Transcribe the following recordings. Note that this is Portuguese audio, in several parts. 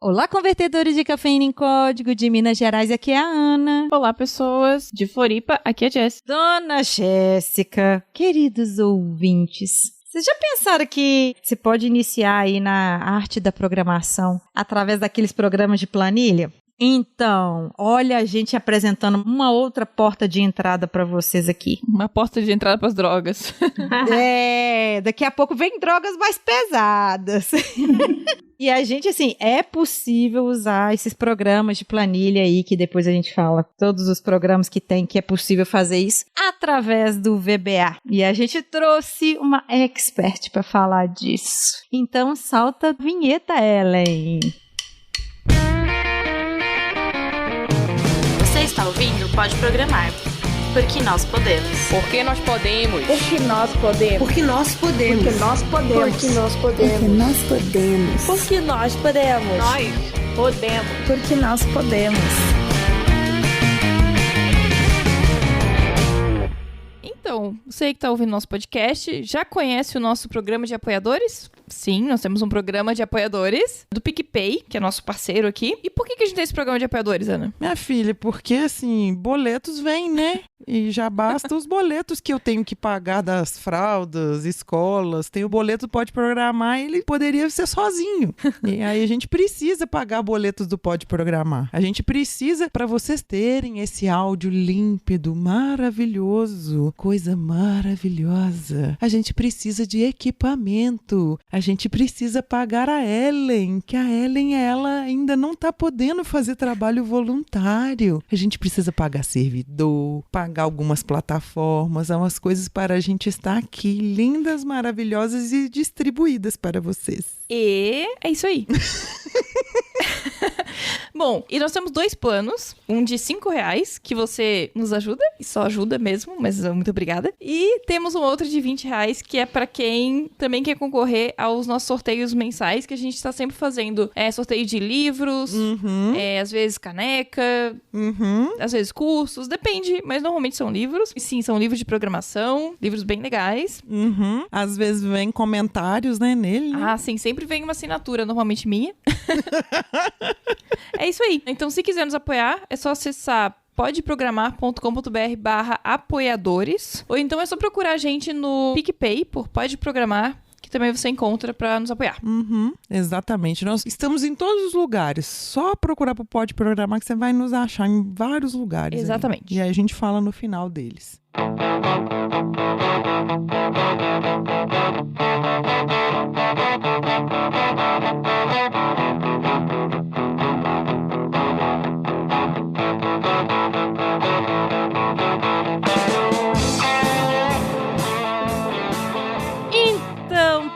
Olá, convertedores de cafeína em código de Minas Gerais, aqui é a Ana. Olá, pessoas de Floripa, aqui é a Jess. Dona Jéssica, queridos ouvintes, vocês já pensaram que você pode iniciar aí na arte da programação através daqueles programas de planilha? Então, olha a gente apresentando uma outra porta de entrada para vocês aqui. Uma porta de entrada para as drogas. Daqui a pouco vem drogas mais pesadas. E a gente, assim, é possível usar esses programas de planilha aí, que depois a gente fala, todos os programas que tem, que é possível fazer isso, através do VBA. E a gente trouxe uma expert para falar disso. Então, salta a vinheta, Ellen. Você está ouvindo Pode Programar. Porque nós podemos. Porque nós podemos. Porque nós podemos. Porque nós podemos. Porque nós podemos. Porque nós podemos. Porque nós podemos. Porque nós podemos. Nós podemos. Porque nós podemos. Então, você que está ouvindo nosso podcast, já conhece o nosso programa de apoiadores? Sim, nós temos um programa de apoiadores do PicPay, que é nosso parceiro aqui. E por que a gente tem esse programa de apoiadores, Ana? Minha filha, porque assim, boletos vêm, né? E já basta os boletos que eu tenho que pagar das fraldas, escolas. Tem o boleto do Pode Programar, ele poderia ser sozinho. E aí a gente precisa pagar boletos do Pode Programar. A gente precisa, para vocês terem esse áudio límpido, maravilhoso, coisa maravilhosa. A gente precisa de equipamento. A gente precisa pagar a Ellen, que a Ellen, ela ainda não tá podendo fazer trabalho voluntário. A gente precisa pagar servidor, pagar algumas plataformas, umas coisas para a gente estar aqui, lindas, maravilhosas e distribuídas para vocês. E é isso aí. Bom, e nós temos 2 planos, um de R$5, que você nos ajuda, e só ajuda mesmo, mas muito obrigada. E temos um outro de R$20, que é pra quem também quer concorrer aos nossos sorteios mensais, que a gente tá sempre fazendo sorteio de livros, às vezes caneca, às vezes cursos, depende, mas normalmente são livros. E sim, são livros de programação, livros bem legais. Às vezes vem comentários, né, nele. Né? Ah, sim, sempre vem uma assinatura, normalmente minha. É isso aí. Então, se quiser nos apoiar, é só acessar podeprogramar.com.br/apoiadores. Ou então é só procurar a gente no PicPay por Pode Programar, que também você encontra para nos apoiar. Exatamente. Nós estamos em todos os lugares. Só procurar por Pode Programar que você vai nos achar em vários lugares. Exatamente. Aí. E aí a gente fala no final deles.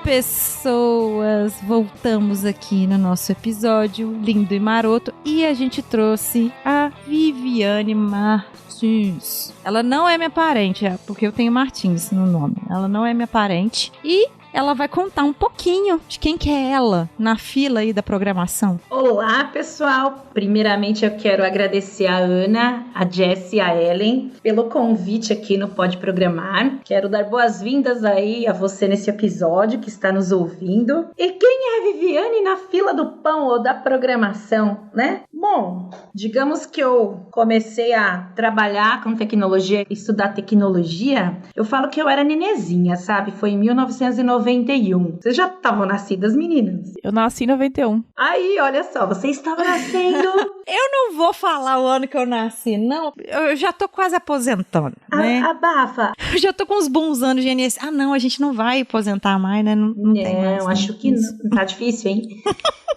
Pessoas, voltamos aqui no nosso episódio lindo e maroto e a gente trouxe a Viviane Martins. Ela não é minha parente, porque eu tenho Martins no nome. Ela não é minha parente e ela vai contar um pouquinho de quem que é ela na fila aí da programação. Olá, pessoal! Primeiramente, eu quero agradecer a Ana, a Jess e a Ellen pelo convite aqui no Pode Programar. Quero dar boas-vindas aí a você nesse episódio que está nos ouvindo. E quem é a Viviane na fila do pão ou da programação, né? Bom, digamos que eu comecei a trabalhar com tecnologia, estudar tecnologia, eu falo que eu era nenezinha, sabe? Foi em 1991. Vocês já estavam nascidas, meninas? Eu nasci em 91. Aí, olha só, você estava nascendo... Eu não vou falar o ano que eu nasci, não. Eu já tô quase aposentando, né? Abafa. Eu já tô com uns bons anos de INSS. Ah, não, a gente não vai aposentar mais, né? Não tem mais. Não, acho que não. Tá difícil, hein?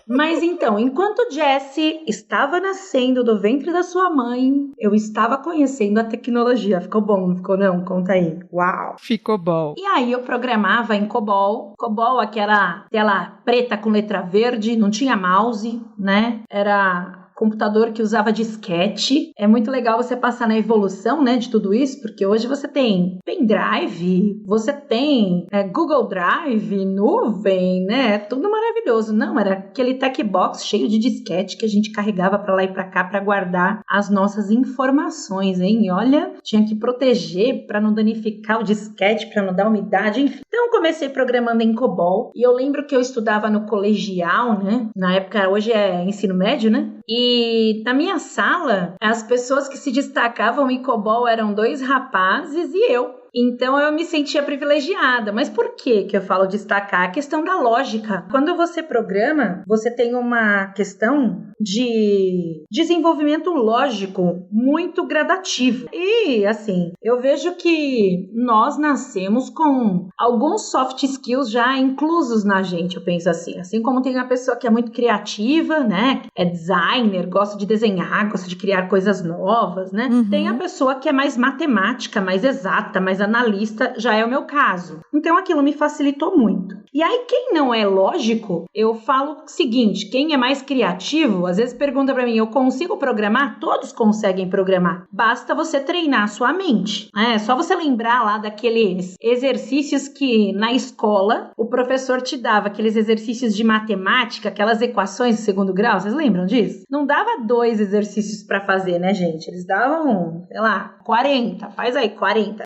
Mas então, enquanto Jessie estava nascendo do ventre da sua mãe, eu estava conhecendo a tecnologia. Ficou bom, não ficou não? Conta aí. Uau! Ficou bom. E aí eu programava em COBOL. COBOL, aquela tela preta com letra verde, não tinha mouse, né? Era computador que usava disquete. É muito legal você passar na evolução, né, de tudo isso, porque hoje você tem pendrive, você tem Google Drive, nuvem, né, tudo maravilhoso. Não, era aquele tech box cheio de disquete que a gente carregava pra lá e pra cá pra guardar as nossas informações, hein? E olha, tinha que proteger pra não danificar o disquete, pra não dar umidade, enfim. Então, comecei programando em COBOL e eu lembro que eu estudava no colegial, né? Na época, hoje é ensino médio, né? E na minha sala, as pessoas que se destacavam em COBOL eram 2 rapazes e eu. Então eu me sentia privilegiada. Mas por que eu falo destacar? A questão da lógica. Quando você programa, você tem uma questão de desenvolvimento lógico muito gradativo. E, assim, eu vejo que nós nascemos com alguns soft skills já inclusos na gente, eu penso assim. Assim como tem uma pessoa que é muito criativa, né? É designer, gosta de desenhar, gosta de criar coisas novas, né? Uhum. Tem a pessoa que é mais matemática, mais exata, mais analista, já é o meu caso. Então aquilo me facilitou muito. E aí quem não é lógico, eu falo o seguinte, quem é mais criativo, às vezes pergunta pra mim, eu consigo programar? Todos conseguem programar. Basta você treinar a sua mente. É só você lembrar lá daqueles exercícios que na escola o professor te dava, aqueles exercícios de matemática, aquelas equações de segundo grau, vocês lembram disso? Não dava 2 exercícios pra fazer, né, gente? Eles davam, sei lá, 40, faz aí, 40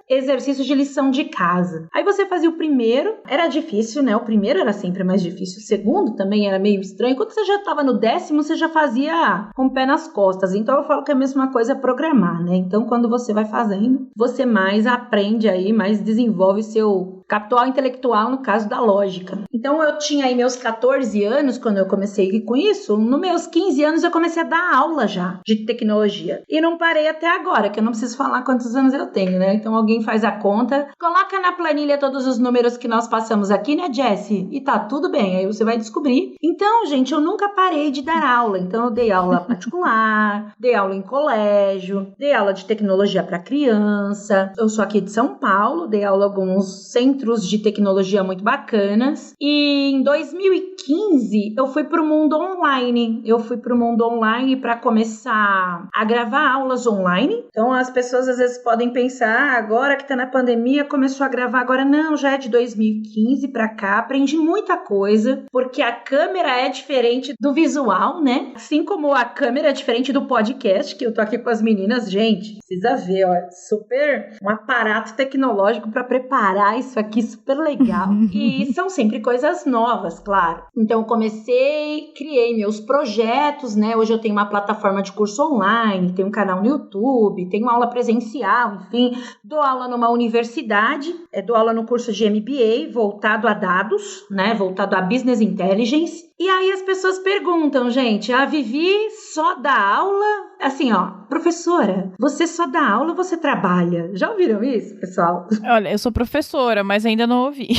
exercícios de lição de casa. Aí você fazia o primeiro, era difícil, né? O primeiro era sempre mais difícil, o segundo também era meio estranho. Quando você já estava no 10º, você já fazia com o pé nas costas. Então eu falo que a mesma coisa é programar, né? Então quando você vai fazendo, você mais aprende aí, mais desenvolve seu capital intelectual, no caso da lógica. Então eu tinha aí meus 14 anos quando eu comecei com isso. Nos meus 15 anos eu comecei a dar aula já de tecnologia. E não parei até agora, que eu não preciso falar quantos anos eu tenho, né? Então alguém faz a conta, coloca na planilha todos os números que nós passamos aqui, né, Jessie? E tá tudo bem, aí você vai descobrir. Então, gente, eu nunca parei de dar aula. Então eu dei aula particular, dei aula em colégio, dei aula de tecnologia para criança. Eu sou aqui de São Paulo, dei aula em alguns centros de tecnologia muito bacanas. E em 2015 eu fui pro mundo online. Eu fui pro mundo online para começar a gravar aulas online. Então as pessoas às vezes podem pensar, agora que tá na pandemia, começou a gravar agora. Não, já é de 2015 pra cá, aprendi muita coisa, porque a câmera é diferente do visual, né? Assim como a câmera é diferente do podcast, que eu tô aqui com as meninas, gente, precisa ver, ó, super um aparato tecnológico pra preparar isso aqui, super legal. E são sempre coisas novas, claro. Então eu comecei, criei meus projetos, né? Hoje eu tenho uma plataforma de curso online, tenho um canal no YouTube, tenho aula presencial, enfim, dou aula numa universidade, dou aula no curso de MBA voltado a dados, né, voltado a Business Intelligence. E aí as pessoas perguntam, gente, a Vivi só dá aula? Assim, ó, professora, você só dá aula ou você trabalha? Já ouviram isso, pessoal? Olha, eu sou professora, mas ainda não ouvi.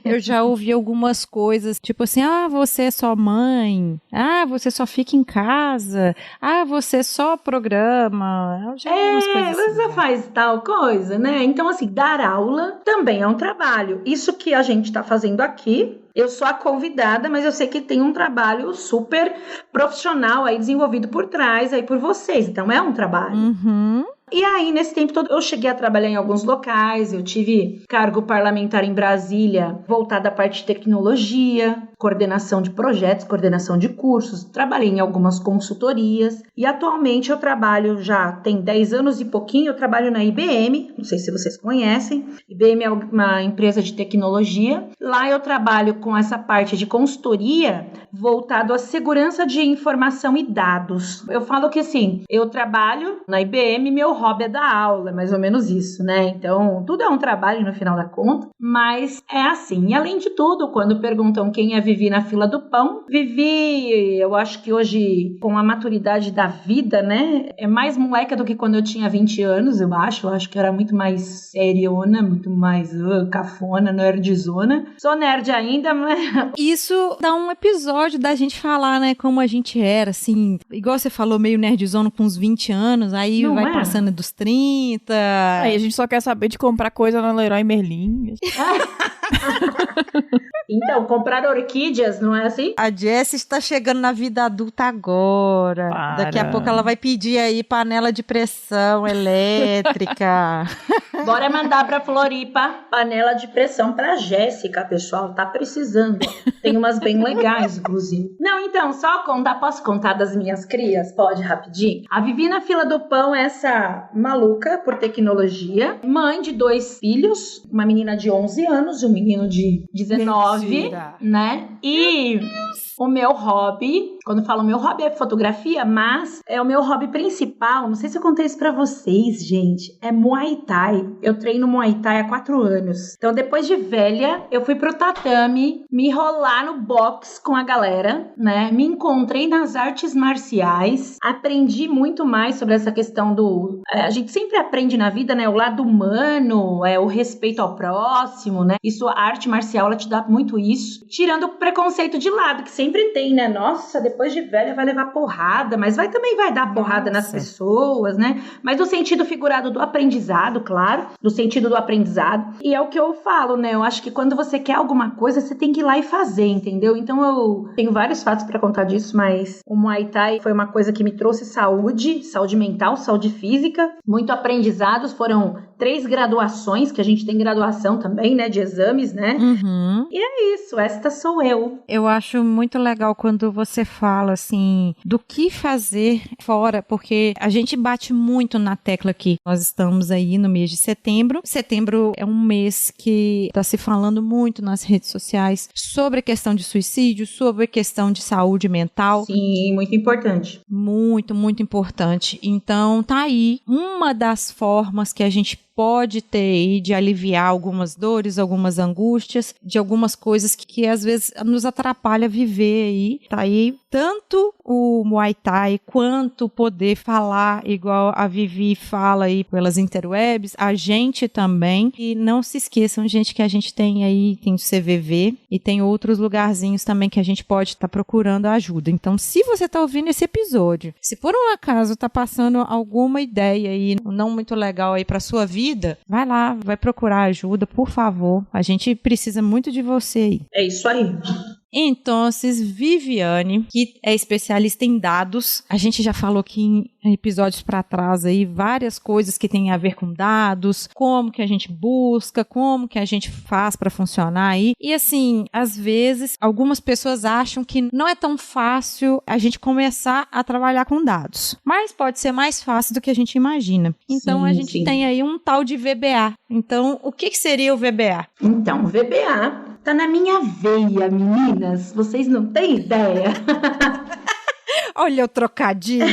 Eu já ouvi algumas coisas, tipo assim, você é só mãe, você só fica em casa, você só programa. Eu já ouvi umas coisas assim, você faz tal coisa, né? Então, assim, dar aula também é um trabalho. Isso que a gente tá fazendo aqui, eu sou a convidada, mas eu sei que tem um trabalho super profissional aí desenvolvido por trás, aí por vocês. Então, é um trabalho. Uhum. E aí, nesse tempo todo, eu cheguei a trabalhar em alguns locais, eu tive cargo parlamentar em Brasília, voltado à parte de tecnologia, coordenação de projetos, coordenação de cursos, trabalhei em algumas consultorias e atualmente eu trabalho, já tem 10 anos e pouquinho, eu trabalho na IBM, não sei se vocês conhecem, IBM é uma empresa de tecnologia, lá eu trabalho com essa parte de consultoria voltado à segurança de informação e dados. Eu falo que assim, eu trabalho na IBM, meu hobby é dar aula, mais ou menos isso, né? Então, tudo é um trabalho no final da conta, mas é assim. E além de tudo, quando perguntam quem é Vivi na fila do pão, Vivi, eu acho que hoje, com a maturidade da vida, né? É mais moleca do que quando eu tinha 20 anos, eu acho. Eu acho que eu era muito mais seriona, muito mais cafona, nerdzona. Sou nerd ainda, mas... Isso dá um episódio da gente falar, né? Como a gente era, assim... Igual você falou, meio nerdzona com uns 20 anos, aí Não vai é? passando passando dos 30. Aí a gente só quer saber de comprar coisa na Leroy Merlin. Então, comprar orquídeas, não é assim? A Jessie está chegando na vida adulta agora. Para. Daqui a pouco ela vai pedir aí panela de pressão elétrica. Bora mandar pra Floripa panela de pressão pra Jéssica, pessoal. Tá precisando. Tem umas bem legais, inclusive. Não, então, só contar. Posso contar das minhas crias? Pode, rapidinho? A Vivi na fila do pão, essa maluca por tecnologia. Mãe de 2 filhos. Uma menina de 11 anos e um menino de 19, Mentira. né? E o meu hobby, quando eu falo meu hobby é fotografia, mas é o meu hobby principal, não sei se eu contei isso pra vocês, gente, é Muay Thai. Eu treino Muay Thai há 4 anos. Então, depois de velha, eu fui pro tatame, me enrolar no box com a galera, né? Me encontrei nas artes marciais, aprendi muito mais sobre essa questão do... a gente sempre aprende na vida, né? O lado humano, o respeito ao próximo, né? Isso, a arte marcial, ela te dá muito isso. Tirando o preconceito de lado, que sempre tem, né? Nossa, depois de velha vai levar porrada, mas também vai dar porrada nas pessoas, né? Mas no sentido figurado do aprendizado, claro, no sentido do aprendizado. E é o que eu falo, né? Eu acho que quando você quer alguma coisa, você tem que ir lá e fazer, entendeu? Então eu tenho vários fatos pra contar disso, mas o Muay Thai foi uma coisa que me trouxe saúde mental, saúde física, muito aprendizados, foram 3 graduações, que a gente tem graduação também, né? De exames, né? Uhum. E é isso, esta sou eu. Eu acho muito legal quando você fala, assim, do que fazer fora, porque a gente bate muito na tecla aqui. Nós estamos aí no mês de setembro. Setembro é um mês que está se falando muito nas redes sociais sobre a questão de suicídio, sobre a questão de saúde mental. Sim, muito importante. Muito, muito importante. Então, tá aí uma das formas que a gente pode ter aí de aliviar algumas dores, algumas angústias, de algumas coisas que às vezes nos atrapalha viver aí. Tá aí tanto o Muay Thai quanto poder falar igual a Vivi fala aí pelas interwebs, a gente também. E não se esqueçam, gente, que a gente tem aí, tem o CVV e tem outros lugarzinhos também que a gente pode estar procurando ajuda. Então, se você tá ouvindo esse episódio, se por um acaso tá passando alguma ideia aí não muito legal aí pra sua vida, vai lá, vai procurar ajuda, por favor. A gente precisa muito de você aí. É isso aí. Então, Viviane, que é especialista em dados, a gente já falou aqui em episódios para trás aí várias coisas que tem a ver com dados, como que a gente busca, como que a gente faz para funcionar aí. E assim, às vezes, algumas pessoas acham que não é tão fácil a gente começar a trabalhar com dados, mas pode ser mais fácil do que a gente imagina. Então, a gente tem aí um tal de VBA. Então, o que seria o VBA? Então, o VBA tá na minha veia, meninas. Vocês não têm ideia. Olha o trocadilho.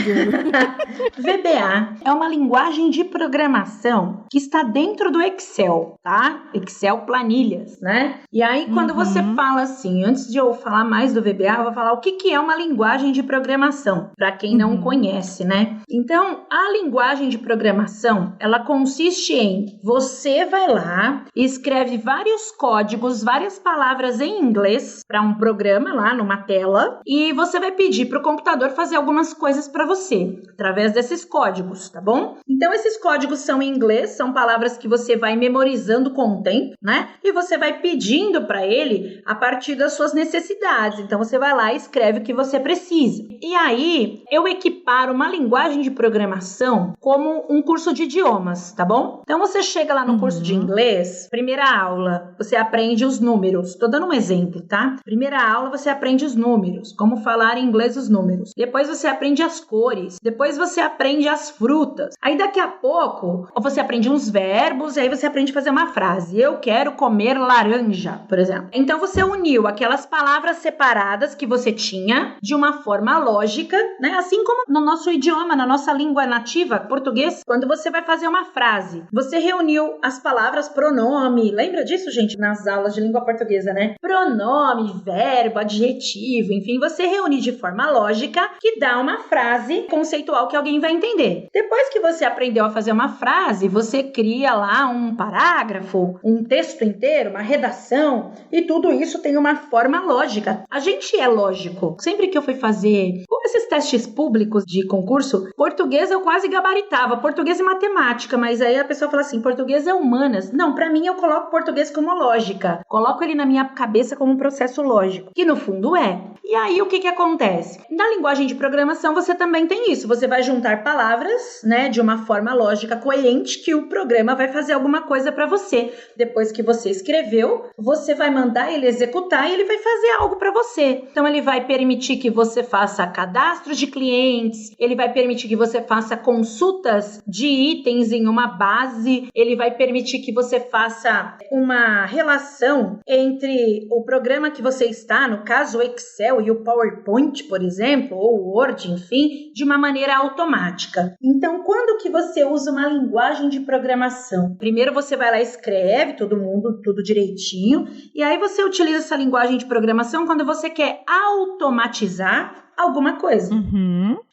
VBA é uma linguagem de programação que está dentro do Excel, tá? Excel planilhas, né? E aí, quando você fala assim, antes de eu falar mais do VBA, eu vou falar o que é uma linguagem de programação, para quem não conhece, né? Então, a linguagem de programação, ela consiste em você vai lá e escreve vários códigos, várias palavras em inglês para um programa lá numa tela e você vai pedir para o computador fazer algumas coisas para você, através desses códigos, tá bom? Então, esses códigos são em inglês, são palavras que você vai memorizando com o tempo, né? E você vai pedindo para ele a partir das suas necessidades. Então, você vai lá e escreve o que você precisa. E aí, eu equiparo uma linguagem de programação como um curso de idiomas, tá bom? Então, você chega lá no curso de inglês, primeira aula, você aprende os números. Tô dando um exemplo, tá? Primeira aula, você aprende os números, como falar em inglês os números. Depois você aprende as cores, depois você aprende as frutas. Aí daqui a pouco você aprende uns verbos, e aí você aprende a fazer uma frase. Eu quero comer laranja, por exemplo. Então você uniu aquelas palavras separadas que você tinha de uma forma lógica, né? Assim como no nosso idioma, na nossa língua nativa, português, quando você vai fazer uma frase, você reuniu as palavras pronome. Lembra disso, gente? Nas aulas de língua portuguesa, né? Pronome, verbo, adjetivo, enfim, você reúne de forma lógica que dá uma frase conceitual que alguém vai entender. Depois que você aprendeu a fazer uma frase, você cria lá um parágrafo, um texto inteiro, uma redação, e tudo isso tem uma forma lógica. A gente é lógico. Sempre que eu fui fazer esses testes públicos de concurso, português eu quase gabaritava, português e matemática, mas aí a pessoa fala assim, português é humanas. Não, pra mim eu coloco português como lógica, coloco ele na minha cabeça como um processo lógico, que no fundo é. E aí o que acontece? Na linguagem de programação você também tem isso, você vai juntar palavras, né, de uma forma lógica coerente que o programa vai fazer alguma coisa pra você. Depois que você escreveu, você vai mandar ele executar e ele vai fazer algo pra você. Então ele vai permitir que você faça cadastros de clientes, ele vai permitir que você faça consultas de itens em uma base, ele vai permitir que você faça uma relação entre o programa que você está, no caso o Excel e o PowerPoint, por exemplo, ou o Word, enfim, de uma maneira automática. Então, quando que você usa uma linguagem de programação? Primeiro você vai lá e escreve tudo direitinho, e aí você utiliza essa linguagem de programação quando você quer automatizar alguma coisa.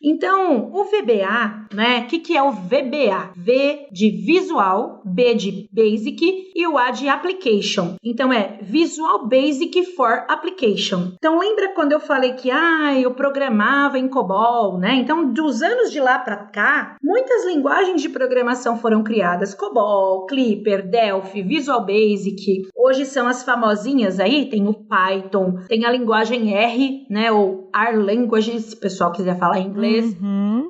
Então, o VBA, né? O que é o VBA? V de visual, B de basic e o A de application. Então, é Visual Basic for Application. Então, lembra quando eu falei que eu programava em COBOL, né? Então, dos anos de lá para cá, muitas linguagens de programação foram criadas. COBOL, Clipper, Delphi, Visual Basic. Hoje são as famosinhas aí, tem o Python, tem a linguagem R, né? Ou R Language, se o pessoal quiser falar em inglês.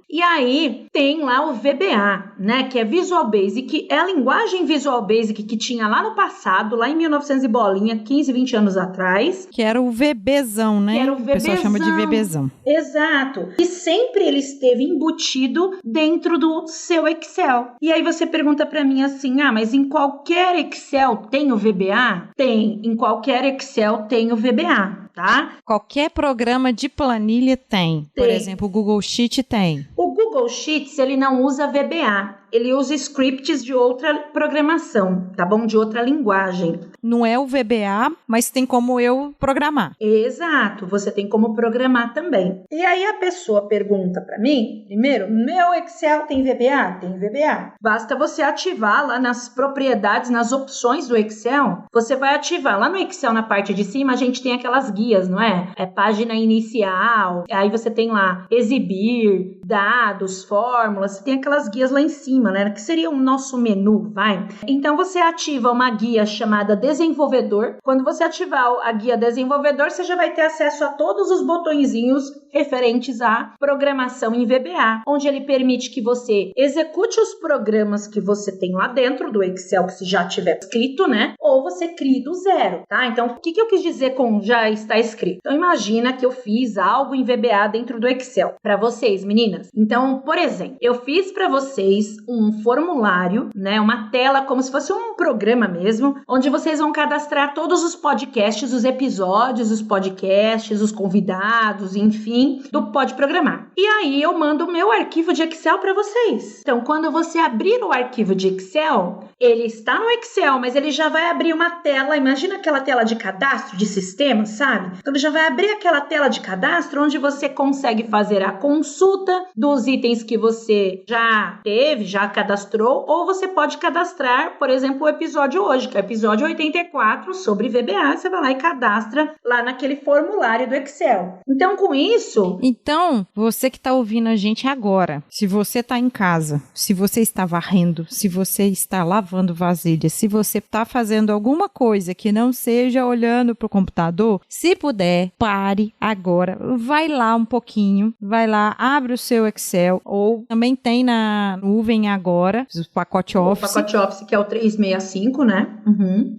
E aí tem lá o VBA, né, que é Visual Basic, é a linguagem Visual Basic que tinha lá no passado, lá em 1900 e bolinha, 15, 20 anos atrás. Que era o VBzão, né? Que era o VBzão. O pessoal chama de VBzão. Exato. E sempre ele esteve embutido dentro do seu Excel. E aí você pergunta pra mim assim, mas em qualquer Excel tem o VBA? Tem. Em qualquer Excel tem o VBA. Tá? Qualquer programa de planilha tem. Por exemplo, o Google Sheet tem. O Google Sheets, ele não usa VBA. Ele usa scripts de outra programação, tá bom? De outra linguagem. Não é o VBA, mas tem como eu programar. Exato, você tem como programar também. E aí a pessoa pergunta pra mim, primeiro, meu Excel tem VBA? Tem VBA. Basta você ativar lá nas propriedades, nas opções do Excel, você vai ativar. Lá no Excel, na parte de cima, a gente tem aquelas guias, não é? É página inicial, aí você tem lá exibir, dados, fórmulas, você tem aquelas guias lá em cima, né? Que seria o nosso menu, vai? Então você ativa uma guia chamada desenvolvedor. Quando você ativar a guia desenvolvedor, você já vai ter acesso a todos os botõezinhos referentes à programação em VBA, onde ele permite que você execute os programas que você tem lá dentro do Excel, que se já tiver escrito, né? Ou você crie do zero, tá? Então, o que eu quis dizer com já está escrito? Então, imagina que eu fiz algo em VBA dentro do Excel para vocês, meninas. Então, por exemplo, eu fiz para vocês um formulário, né? Uma tela como se fosse um programa mesmo, onde vocês vão cadastrar todos os podcasts, os episódios, os podcasts, os convidados, enfim, do Pode Programar. E aí eu mando o meu arquivo de Excel para vocês. Então, quando você abrir o arquivo de Excel, ele está no Excel, mas ele já vai abrir uma tela, imagina aquela tela de cadastro de sistema, sabe? Então, ele já vai abrir aquela tela de cadastro onde você consegue fazer a consulta dos itens que você já teve, já cadastrou, ou você pode cadastrar, por exemplo, o episódio hoje, que é o episódio 84 sobre VBA, você vai lá e cadastra lá naquele formulário do Excel. Então, com isso... Então, você que está ouvindo a gente agora, se você está em casa, se você está varrendo, se você está lavando vasilha, se você está fazendo alguma coisa que não seja olhando para o computador, se puder, pare agora, vai lá um pouquinho, vai lá, abre o seu Excel, ou também tem na nuvem agora, o pacote Office. O pacote Office, que é o 365, né?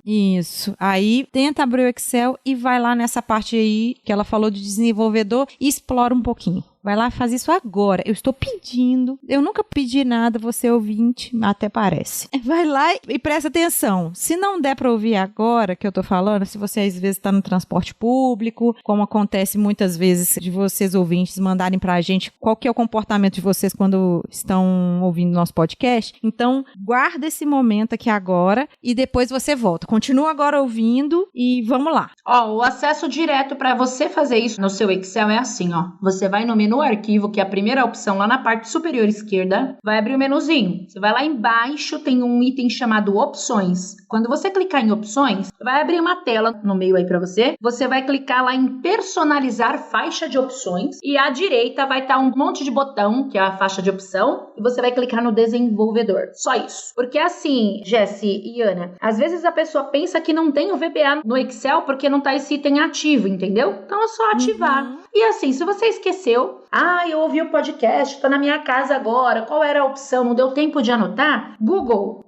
Isso. Aí, tenta abrir o Excel e vai lá nessa parte aí que ela falou de desenvolvedor e explora um pouquinho. Vai lá, faz isso agora. Eu estou pedindo. Eu nunca pedi nada, você ouvinte, até parece. Vai lá e presta atenção. Se não der para ouvir agora que eu tô falando, se você às vezes está no transporte público, como acontece muitas vezes de vocês ouvintes mandarem pra gente qual que é o comportamento de vocês quando estão ouvindo nosso podcast, então guarda esse momento aqui agora e depois você volta. Continua agora ouvindo e vamos lá. O acesso direto para você fazer isso no seu Excel é assim, Você vai no menu menu arquivo, que é a primeira opção lá na parte superior esquerda, vai abrir o menuzinho. Você vai lá embaixo, tem um item chamado opções. Quando você clicar em opções, vai abrir uma tela no meio aí para você. Você vai clicar lá em personalizar faixa de opções e à direita vai estar um monte de botão, que é a faixa de opção, e você vai clicar no desenvolvedor. Só isso. Porque assim, Jessi e Ana, às vezes a pessoa pensa que não tem o VBA no Excel porque não tá esse item ativo, entendeu? Então é só ativar. E assim, se você esqueceu, eu ouvi o podcast, tô na minha casa agora, qual era a opção? Não deu tempo de anotar? Google,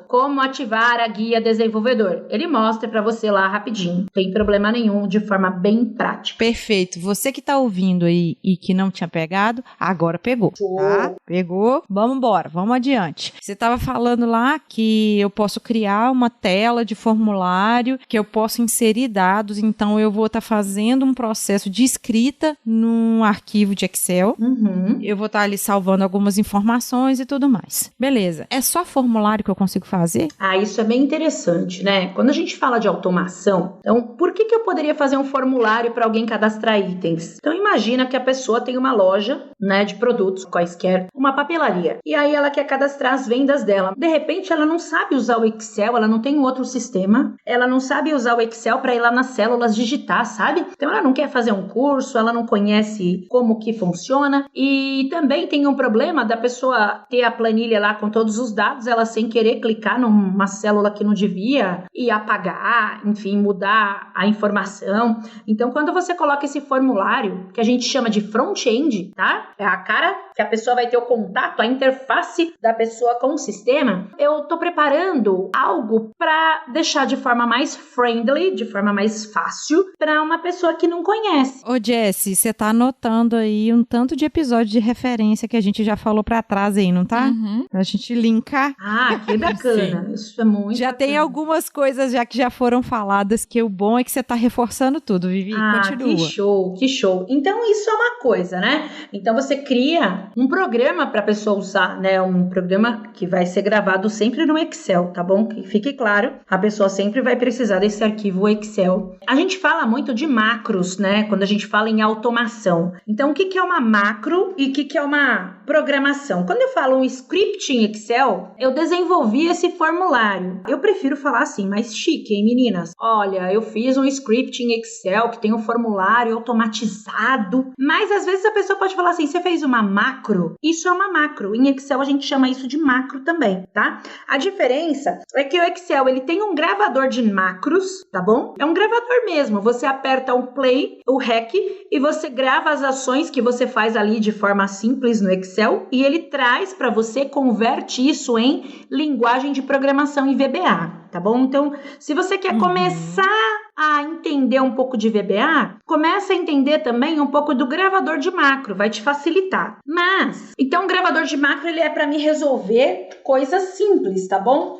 como ativar a guia desenvolvedor. Ele mostra pra você lá rapidinho. Não tem problema nenhum, de forma bem prática. Perfeito. Você que tá ouvindo aí e que não tinha pegado, agora pegou, tá? Pegou? Vamos embora, vamos adiante. Você tava falando lá que eu posso criar uma tela de formulário, que eu posso inserir dados, então eu vou estar fazendo um processo de escrita num arquivo de Excel. Eu vou estar ali salvando algumas informações e tudo mais. Beleza. É só formulário que eu consigo fazer? Isso é bem interessante, né? Quando a gente fala de automação, então por que eu poderia fazer um formulário para alguém cadastrar itens? Então imagina que a pessoa tem uma loja, né, de produtos quaisquer, uma papelaria, e aí ela quer cadastrar as vendas dela. De repente ela não sabe usar o Excel, ela não tem um outro sistema, ela não sabe usar o Excel para ir lá nas células digitar, sabe? Então ela não quer fazer um curso, ela não conhece como que funciona, e também tem um problema da pessoa ter a planilha lá com todos os dados, ela sem querer clicar numa célula que não devia e apagar, enfim, mudar a informação. Então quando você coloca esse formulário, que a gente chama de front-end, tá? É a cara que a pessoa vai ter o contato, a interface da pessoa com o sistema. Eu tô preparando algo para deixar de forma mais friendly, de forma mais fácil, para uma pessoa que não conhece. Ô Jessi, você tá anotando aí um tanto de episódio de referência que a gente já falou pra trás aí, não tá? Pra gente linkar. Que bacana. Isso é muito Já bacana. tem algumas coisas já que já foram faladas, que o bom é que você tá reforçando tudo, Vivi. Continua. Que show. Então isso é uma coisa, né? Então você cria um programa pra pessoa usar, né? Um programa que vai ser gravado sempre no Excel, tá bom? Que fique claro, a pessoa sempre vai precisar desse arquivo Excel. A gente fala muito de macros, né? Quando a gente fala em automação. Então o que é uma macro e o que é uma programação? Quando eu falo um script em Excel, eu desenvolvi esse formulário. Eu prefiro falar assim, mais chique, hein, meninas? Olha, eu fiz um script em Excel que tem um formulário automatizado. Mas às vezes a pessoa pode falar assim, você fez uma macro? Isso é uma macro. Em Excel a gente chama isso de macro também, tá? A diferença é que o Excel, ele tem um gravador de macros, tá bom? É um gravador mesmo. Você aperta o play, o REC, e você grava as ações que você faz ali de forma simples no Excel, e ele traz para você, converte isso em linguagem de programação em VBA, tá bom? Então, se você quer começar a entender um pouco de VBA, começa a entender também um pouco do gravador de macro, vai te facilitar. Mas, então o gravador de macro, ele é para me resolver coisas simples, tá bom?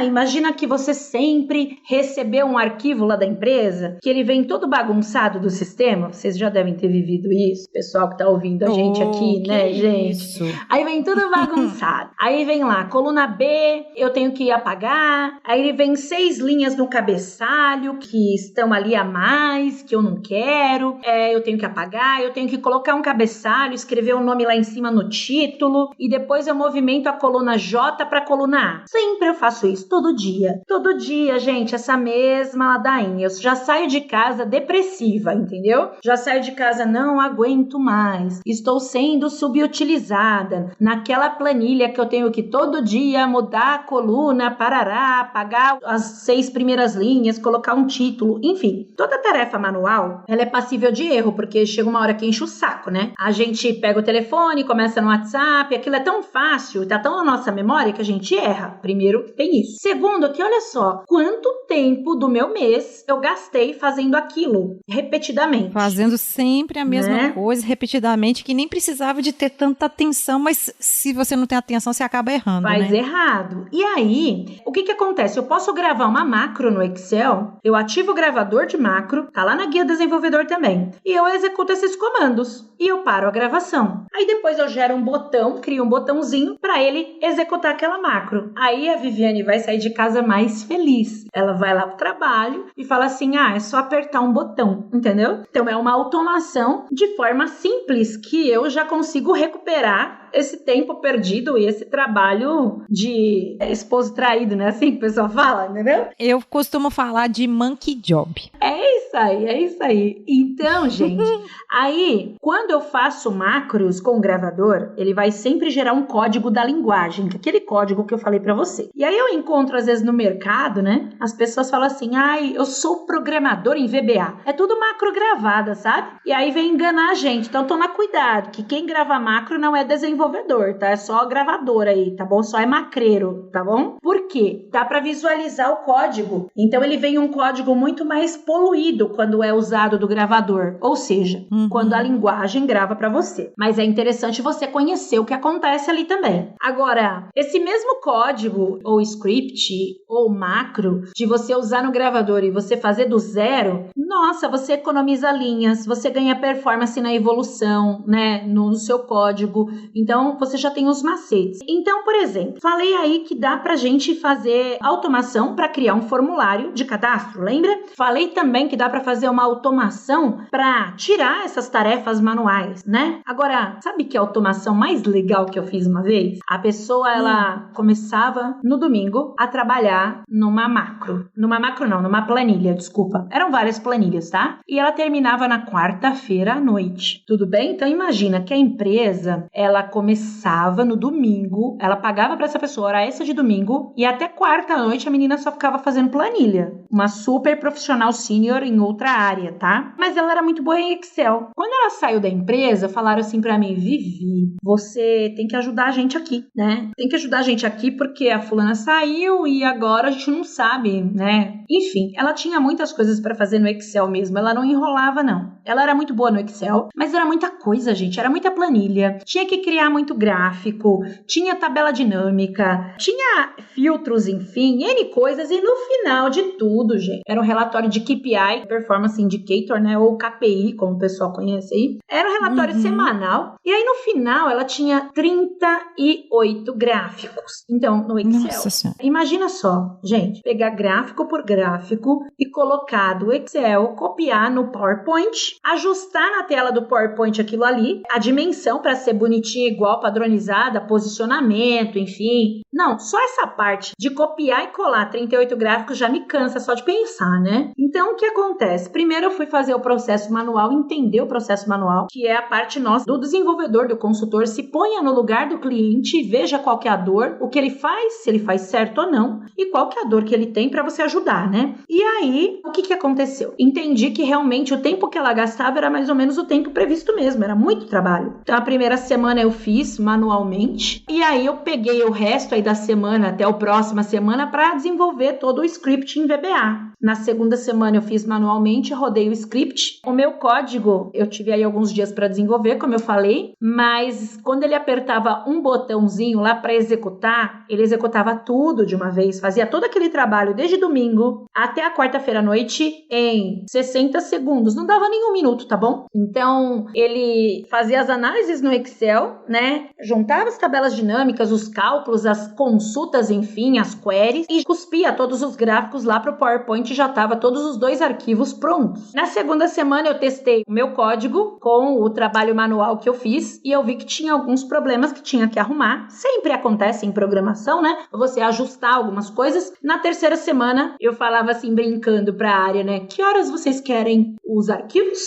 Imagina que você sempre recebeu um arquivo lá da empresa, que ele vem todo bagunçado do sistema, vocês já devem ter vivido isso, pessoal que tá ouvindo a gente aqui, né, gente? Isso. Aí vem tudo bagunçado. Aí vem lá, coluna B, eu tenho que apagar, aí vem 6 linhas no cabeçalho, que estão ali a mais, que eu não quero, eu tenho que apagar, eu tenho que colocar um cabeçalho, escrever o nome lá em cima no título, e depois eu movimento a coluna J para a coluna A. Sempre eu faço isso, todo dia, gente, essa mesma ladainha. Eu já saio de casa depressiva, entendeu? Já saio de casa, não aguento mais, estou sendo subutilizada naquela planilha que eu tenho que todo dia mudar a coluna, parará, apagar as 6 primeiras linhas, colocar um título, enfim, toda tarefa manual, ela é passível de erro, porque chega uma hora que enche o saco, né? A gente pega o telefone, começa no WhatsApp, aquilo é tão fácil, tá tão na nossa memória que a gente erra. Primeiro, tem isso. Segundo, que olha só, quanto tempo do meu mês eu gastei fazendo aquilo, repetidamente. Fazendo sempre a mesma coisa, repetidamente, que nem precisava de ter tanta atenção, mas se você não tem atenção, você acaba errando, Faz né? errado. E aí, o que acontece? Eu posso gravar uma macro no Excel, eu ativo o gravador de macro, tá lá na guia desenvolvedor também. E eu executo esses comandos e eu paro a gravação. Aí depois eu gero um botão, crio um botãozinho para ele executar aquela macro. Aí a Viviane vai sair de casa mais feliz. Ela vai lá pro trabalho e fala assim, é só apertar um botão, entendeu? Então é uma automação de forma simples que eu já consigo recuperar esse tempo perdido e esse trabalho de esposo traído, né? Assim que o pessoal fala, entendeu? Eu costumo falar de monkey job. É isso aí. Então, gente, aí, quando eu faço macros com o gravador, ele vai sempre gerar um código da linguagem, aquele código que eu falei pra você. E aí eu encontro, às vezes, no mercado, né? As pessoas falam assim, eu sou programador em VBA. É tudo macro gravada, sabe? E aí vem enganar a gente. Então, toma cuidado, que quem grava macro não é desenvolvedor, tá? É só gravador aí, tá bom? Só é macreiro, tá bom? Por quê? Dá pra visualizar o código. Então, ele vem um código muito mais poluído quando é usado do gravador. Ou seja, quando a linguagem grava pra você. Mas é interessante você conhecer o que acontece ali também. Agora, esse mesmo código, ou script, ou macro, de você usar no gravador e você fazer do zero, nossa, você economiza linhas, você ganha performance na evolução, né, no seu código. Então, você já tem os macetes. Então, por exemplo, falei aí que dá pra gente fazer automação para criar um formulário de cadastro, lembra? Falei também que dá pra fazer uma automação para tirar essas tarefas manuais, né? Agora, sabe que a automação mais legal que eu fiz uma vez? A pessoa, ela começava no domingo a trabalhar numa planilha, desculpa. Eram várias planilhas, tá? E ela terminava na quarta-feira à noite. Tudo bem? Então, imagina que a empresa, ela começava no domingo, ela pagava para essa pessoa hora extra de domingo e até quarta à noite a menina só ficava fazendo planilha. Uma super profissional sênior em outra área, tá? Mas ela era muito boa em Excel. Quando ela saiu da empresa, falaram assim pra mim, Vivi, você tem que ajudar a gente aqui, né? Tem que ajudar a gente aqui porque a fulana saiu e agora a gente não sabe, né? Enfim, ela tinha muitas coisas pra fazer no Excel mesmo, ela não enrolava não. Ela era muito boa no Excel, mas era muita coisa, gente, era muita planilha, tinha que criar muito gráfico, tinha tabela dinâmica, tinha filtros, enfim, N coisas, e no final de tudo, gente, era um relatório de KPI, Performance Indicator, né, ou KPI, como o pessoal conhece aí, era um relatório semanal, e aí no final ela tinha 38 gráficos, então no Excel. Nossa Senhora. Imagina só, gente, pegar gráfico por gráfico e colocar do Excel, copiar no PowerPoint, ajustar na tela do PowerPoint aquilo ali, a dimensão para ser bonitinha, igual, padronizada, posicionamento, enfim. Não, só essa parte de copiar e colar 38 gráficos já me cansa só de pensar, né? Então, o que acontece? Primeiro eu fui fazer o processo manual, entender o processo manual, que é a parte nossa do desenvolvedor, do consultor, se ponha no lugar do cliente e veja qual que é a dor, o que ele faz, se ele faz certo ou não, e qual que é a dor que ele tem para você ajudar, né? E aí, o que aconteceu? Entendi que realmente o tempo que ela gastava era mais ou menos o tempo previsto mesmo, era muito trabalho. Então, a primeira semana eu fiz manualmente, e aí eu peguei o resto aí da semana até a próxima semana para desenvolver todo o script em VBA. Na segunda semana eu fiz manualmente, rodei o script. O meu código, eu tive aí alguns dias para desenvolver, como eu falei, mas quando ele apertava um botãozinho lá para executar, ele executava tudo de uma vez, fazia todo aquele trabalho desde domingo até a quarta-feira à noite em 60 segundos, não dava nem um minuto, tá bom? Então, ele fazia as análises no Excel, né? Juntava as tabelas dinâmicas, os cálculos, as consultas, enfim, as queries, e cuspia todos os gráficos lá pro PowerPoint, já tava todos os 2 arquivos prontos. Na segunda semana eu testei o meu código com o trabalho manual que eu fiz e eu vi que tinha alguns problemas que tinha que arrumar. Sempre acontece em programação, né? Você ajustar algumas coisas. Na terceira semana eu falava assim, brincando pra área, né? Que horas vocês querem os arquivos?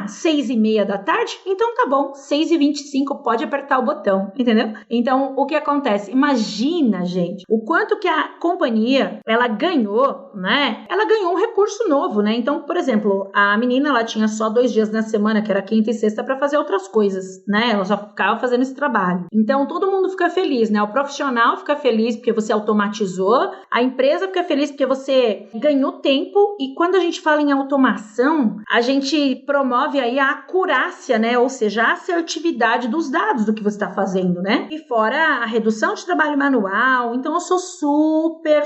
6:30 da tarde? Então tá bom, 6:25 pode apertar o botão, entendeu? Então, o que acontece? Imagina, gente, o quanto que a companhia, ela ganhou, né? Ela ganhou um recurso novo, né? Então, por exemplo, a menina, ela tinha só 2 dias na semana, que era quinta e sexta, pra fazer outras coisas, né? Ela só ficava fazendo esse trabalho. Então, todo mundo fica feliz, né? O profissional fica feliz porque você automatizou, a empresa fica feliz porque você ganhou tempo, e quando a gente fala em automação, a gente promove aí a acurácia, né? Ou seja, a assertividade dos dados do que você está fazendo, né? E fora a redução de trabalho manual, manual. Então eu sou super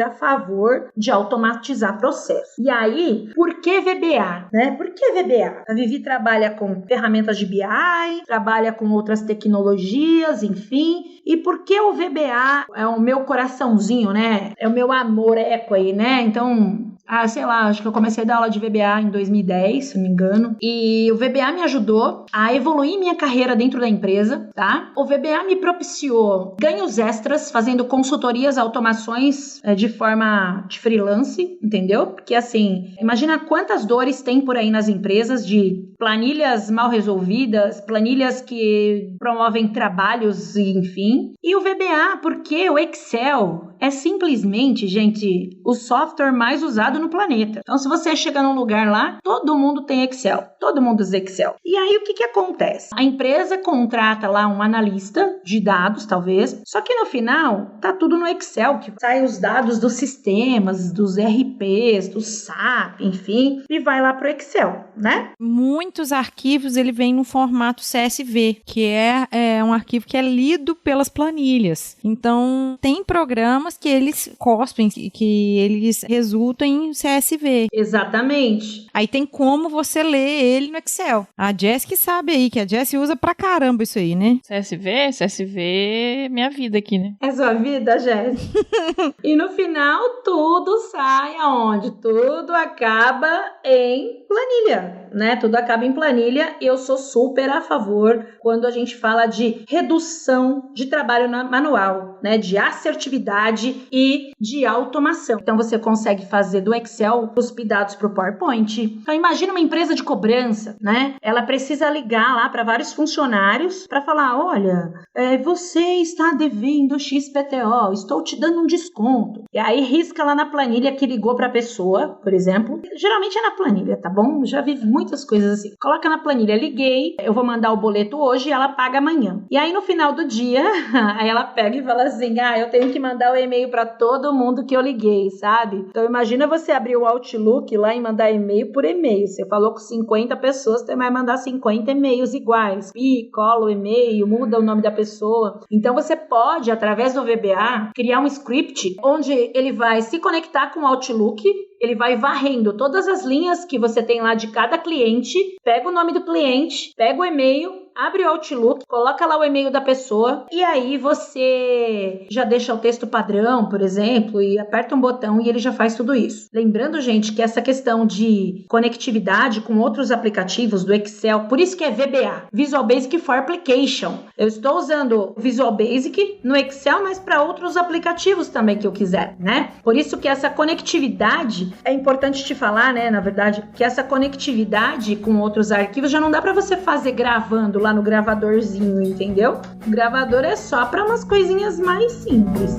a favor de automatizar processo. E aí, por que VBA, né? Por que VBA? A Vivi trabalha com ferramentas de BI, trabalha com outras tecnologias, enfim. E por que o VBA é o meu coraçãozinho, né? É o meu amor eco aí, né? Então, sei lá, acho que eu comecei a dar aula de VBA em 2010, se não me engano. E o VBA me ajudou a evoluir minha carreira dentro da empresa, tá? O VBA me propiciou ganhos extras, fazendo consultorias, automações de forma de freelance, entendeu? Porque assim, imagina quantas dores tem por aí nas empresas de planilhas mal resolvidas, planilhas que promovem trabalhos, enfim. E o VBA, porque o Excel é simplesmente, gente, o software mais usado no planeta. Então, se você chega num lugar lá, todo mundo tem Excel. Todo mundo usa Excel. E aí, o que acontece? A empresa contrata lá um analista de dados, talvez. Só que no final, tá tudo no Excel, que sai os dados dos sistemas, dos ERPs, do SAP, enfim, e vai lá pro Excel, né? Muitos arquivos, ele vem no formato CSV, que é um arquivo que é lido pelas planilhas. Então, tem programas que eles cospem, que eles resultam em CSV. Exatamente. Aí tem como você ler ele no Excel. A Jess que sabe aí, que a Jess usa pra caramba isso aí, né? CSV é minha vida aqui, né? É sua vida, Jess. E no final, tudo sai aonde? Tudo acaba em planilha, né? Tudo acaba em planilha. Eu sou super a favor quando a gente fala de redução de trabalho manual, né? De assertividade e de automação. Então, você consegue fazer do Excel os dados para o PowerPoint. Então, imagina uma empresa de cobrança, né? Ela precisa ligar lá para vários funcionários para falar, olha, você está devendo XPTO, estou te dando um desconto. E aí, risca lá na planilha que ligou para a pessoa, por exemplo. Geralmente é na planilha, tá bom? Já vi muitas coisas assim. Coloca na planilha, liguei, eu vou mandar o boleto hoje e ela paga amanhã. E aí, no final do dia, aí ela pega e fala assim, eu tenho que mandar o e-mail para todo mundo que eu liguei, sabe? Então, imagina você abrir o Outlook lá e mandar e-mail por e-mail. Você falou com 50 pessoas, você vai mandar 50 e-mails iguais. Cola o e-mail, muda o nome da pessoa. Então, você pode, através do VBA, criar um script onde ele vai se conectar com o Outlook, ele vai varrendo todas as linhas que você tem lá de cada cliente, pega o nome do cliente, pega o e-mail, abre o Outlook, coloca lá o e-mail da pessoa e aí você já deixa o texto padrão, por exemplo, e aperta um botão e ele já faz tudo isso. Lembrando, gente, que essa questão de conectividade com outros aplicativos do Excel, por isso que é VBA, Visual Basic for Application. Eu estou usando o Visual Basic no Excel, mas para outros aplicativos também que eu quiser, né? Por isso que essa conectividade, é importante te falar, né, na verdade, que essa conectividade com outros arquivos já não dá para você fazer gravando lá no gravadorzinho, entendeu? O gravador é só para umas coisinhas mais simples.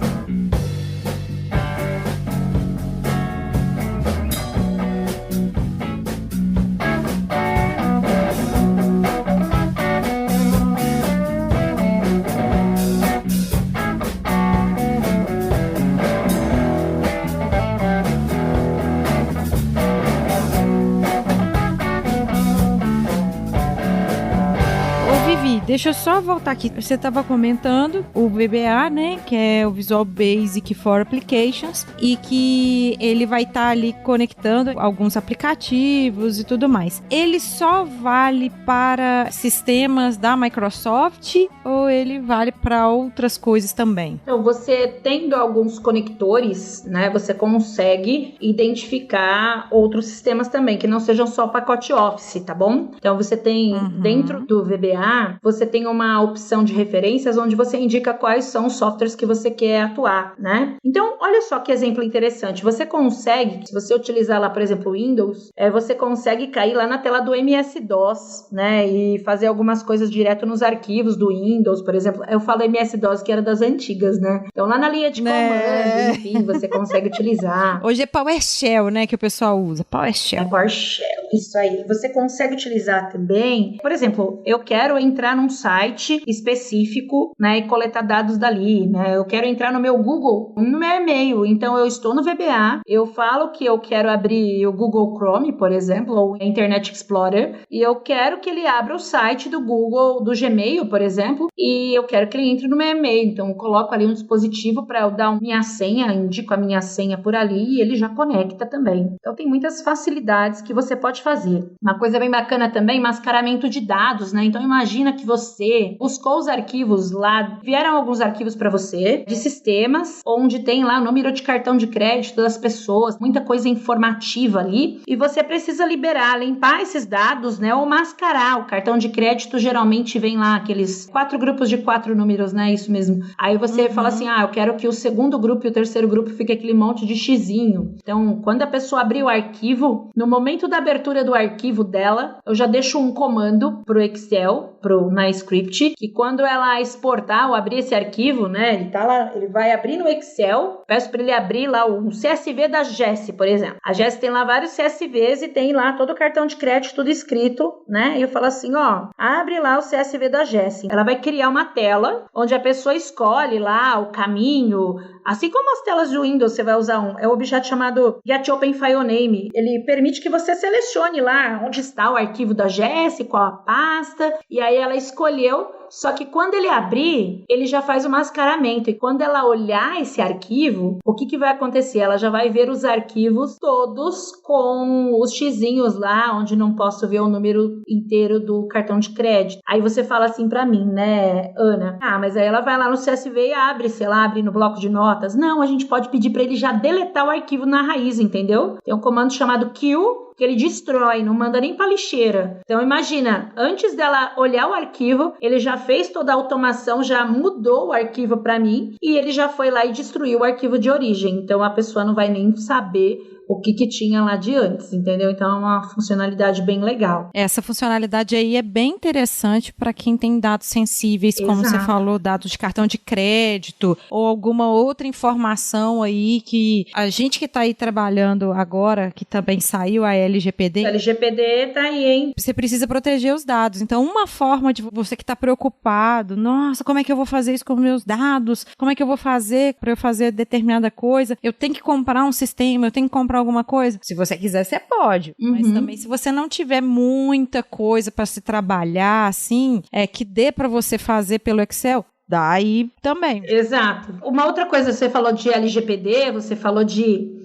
Deixa eu só voltar aqui. Você estava comentando o VBA, né? Que é o Visual Basic for Applications, e que ele vai estar ali conectando alguns aplicativos e tudo mais. Ele só vale para sistemas da Microsoft ou ele vale para outras coisas também? Então, você tendo alguns conectores, né? Você consegue identificar outros sistemas também, que não sejam só pacote Office, tá bom? Então, você tem dentro do VBA, você tem uma opção de referências onde você indica quais são os softwares que você quer atuar, né? Então, olha só que exemplo interessante. Você consegue, se você utilizar lá, por exemplo, o Windows, você consegue cair lá na tela do MS-DOS, né? E fazer algumas coisas direto nos arquivos do Windows, por exemplo. Eu falo MS-DOS que era das antigas, né? Então, lá na linha de comando, enfim, você consegue utilizar. Hoje é PowerShell, né? Que o pessoal usa. PowerShell. PowerShell, isso aí. Você consegue utilizar também, por exemplo, eu quero entrar num site específico, né, e coletar dados dali, né? Eu quero entrar no meu Google, no meu e-mail, então eu estou no VBA, eu falo que eu quero abrir o Google Chrome, por exemplo, ou Internet Explorer, e eu quero que ele abra o site do Google, do Gmail, por exemplo, e eu quero que ele entre no meu e-mail, então eu coloco ali um dispositivo para eu dar minha senha, indico a minha senha por ali e ele já conecta também. Então tem muitas facilidades que você pode fazer. Uma coisa bem bacana também, mascaramento de dados, né? Então imagina que você buscou os arquivos lá, vieram alguns arquivos para você de sistemas, onde tem lá o número de cartão de crédito das pessoas, muita coisa informativa ali, e você precisa liberar, limpar esses dados, né? Ou mascarar. O cartão de crédito geralmente vem lá aqueles 4 grupos de 4 números, né? Isso mesmo. Aí você fala assim, eu quero que o segundo grupo e o terceiro grupo fique aquele monte de xizinho. Então, quando a pessoa abrir o arquivo, no momento da abertura do arquivo dela, eu já deixo um comando pro Excel, na script, que quando ela exportar ou abrir esse arquivo, né, ele tá lá, ele vai abrir no Excel, peço para ele abrir lá um CSV da Jessie, por exemplo. A Jessie tem lá vários CSVs e tem lá todo o cartão de crédito tudo escrito, né, e eu falo assim, abre lá o CSV da Jessie. Ela vai criar uma tela onde a pessoa escolhe lá o caminho, assim como as telas do Windows, você vai usar um objeto chamado Get Open File Name. Ele permite que você selecione lá onde está o arquivo da Jessie, qual a pasta, e aí ela escolheu. Só que quando ele abrir, ele já faz o mascaramento. E quando ela olhar esse arquivo, o que vai acontecer? Ela já vai ver os arquivos todos com os xizinhos lá, onde não posso ver o número inteiro do cartão de crédito. Aí você fala assim pra mim, né, Ana? Mas aí ela vai lá no CSV e abre, sei lá, abre no bloco de notas. Não, a gente pode pedir pra ele já deletar o arquivo na raiz, entendeu? Tem um comando chamado kill, que ele destrói, não manda nem pra lixeira. Então imagina, antes dela olhar o arquivo, ele já fez toda a automação, já mudou o arquivo para mim e ele já foi lá e destruiu o arquivo de origem. Então a pessoa não vai nem saber o que tinha lá de antes, entendeu? Então é uma funcionalidade bem legal. Essa funcionalidade aí é bem interessante para quem tem dados sensíveis, como você falou, dados de cartão de crédito ou alguma outra informação aí que a gente que está aí trabalhando agora, que também saiu a LGPD. A LGPD tá aí, hein? Você precisa proteger os dados. Então, uma forma de você que está preocupado, nossa, como é que eu vou fazer isso com os meus dados? Como é que eu vou fazer para eu fazer determinada coisa? Eu tenho que comprar um sistema, eu tenho que comprar alguma coisa. Se você quiser, você pode. Mas também, se você não tiver muita coisa para se trabalhar, assim, que dê para você fazer pelo Excel, daí também. Exato. Uma outra coisa, você falou de LGPD, você falou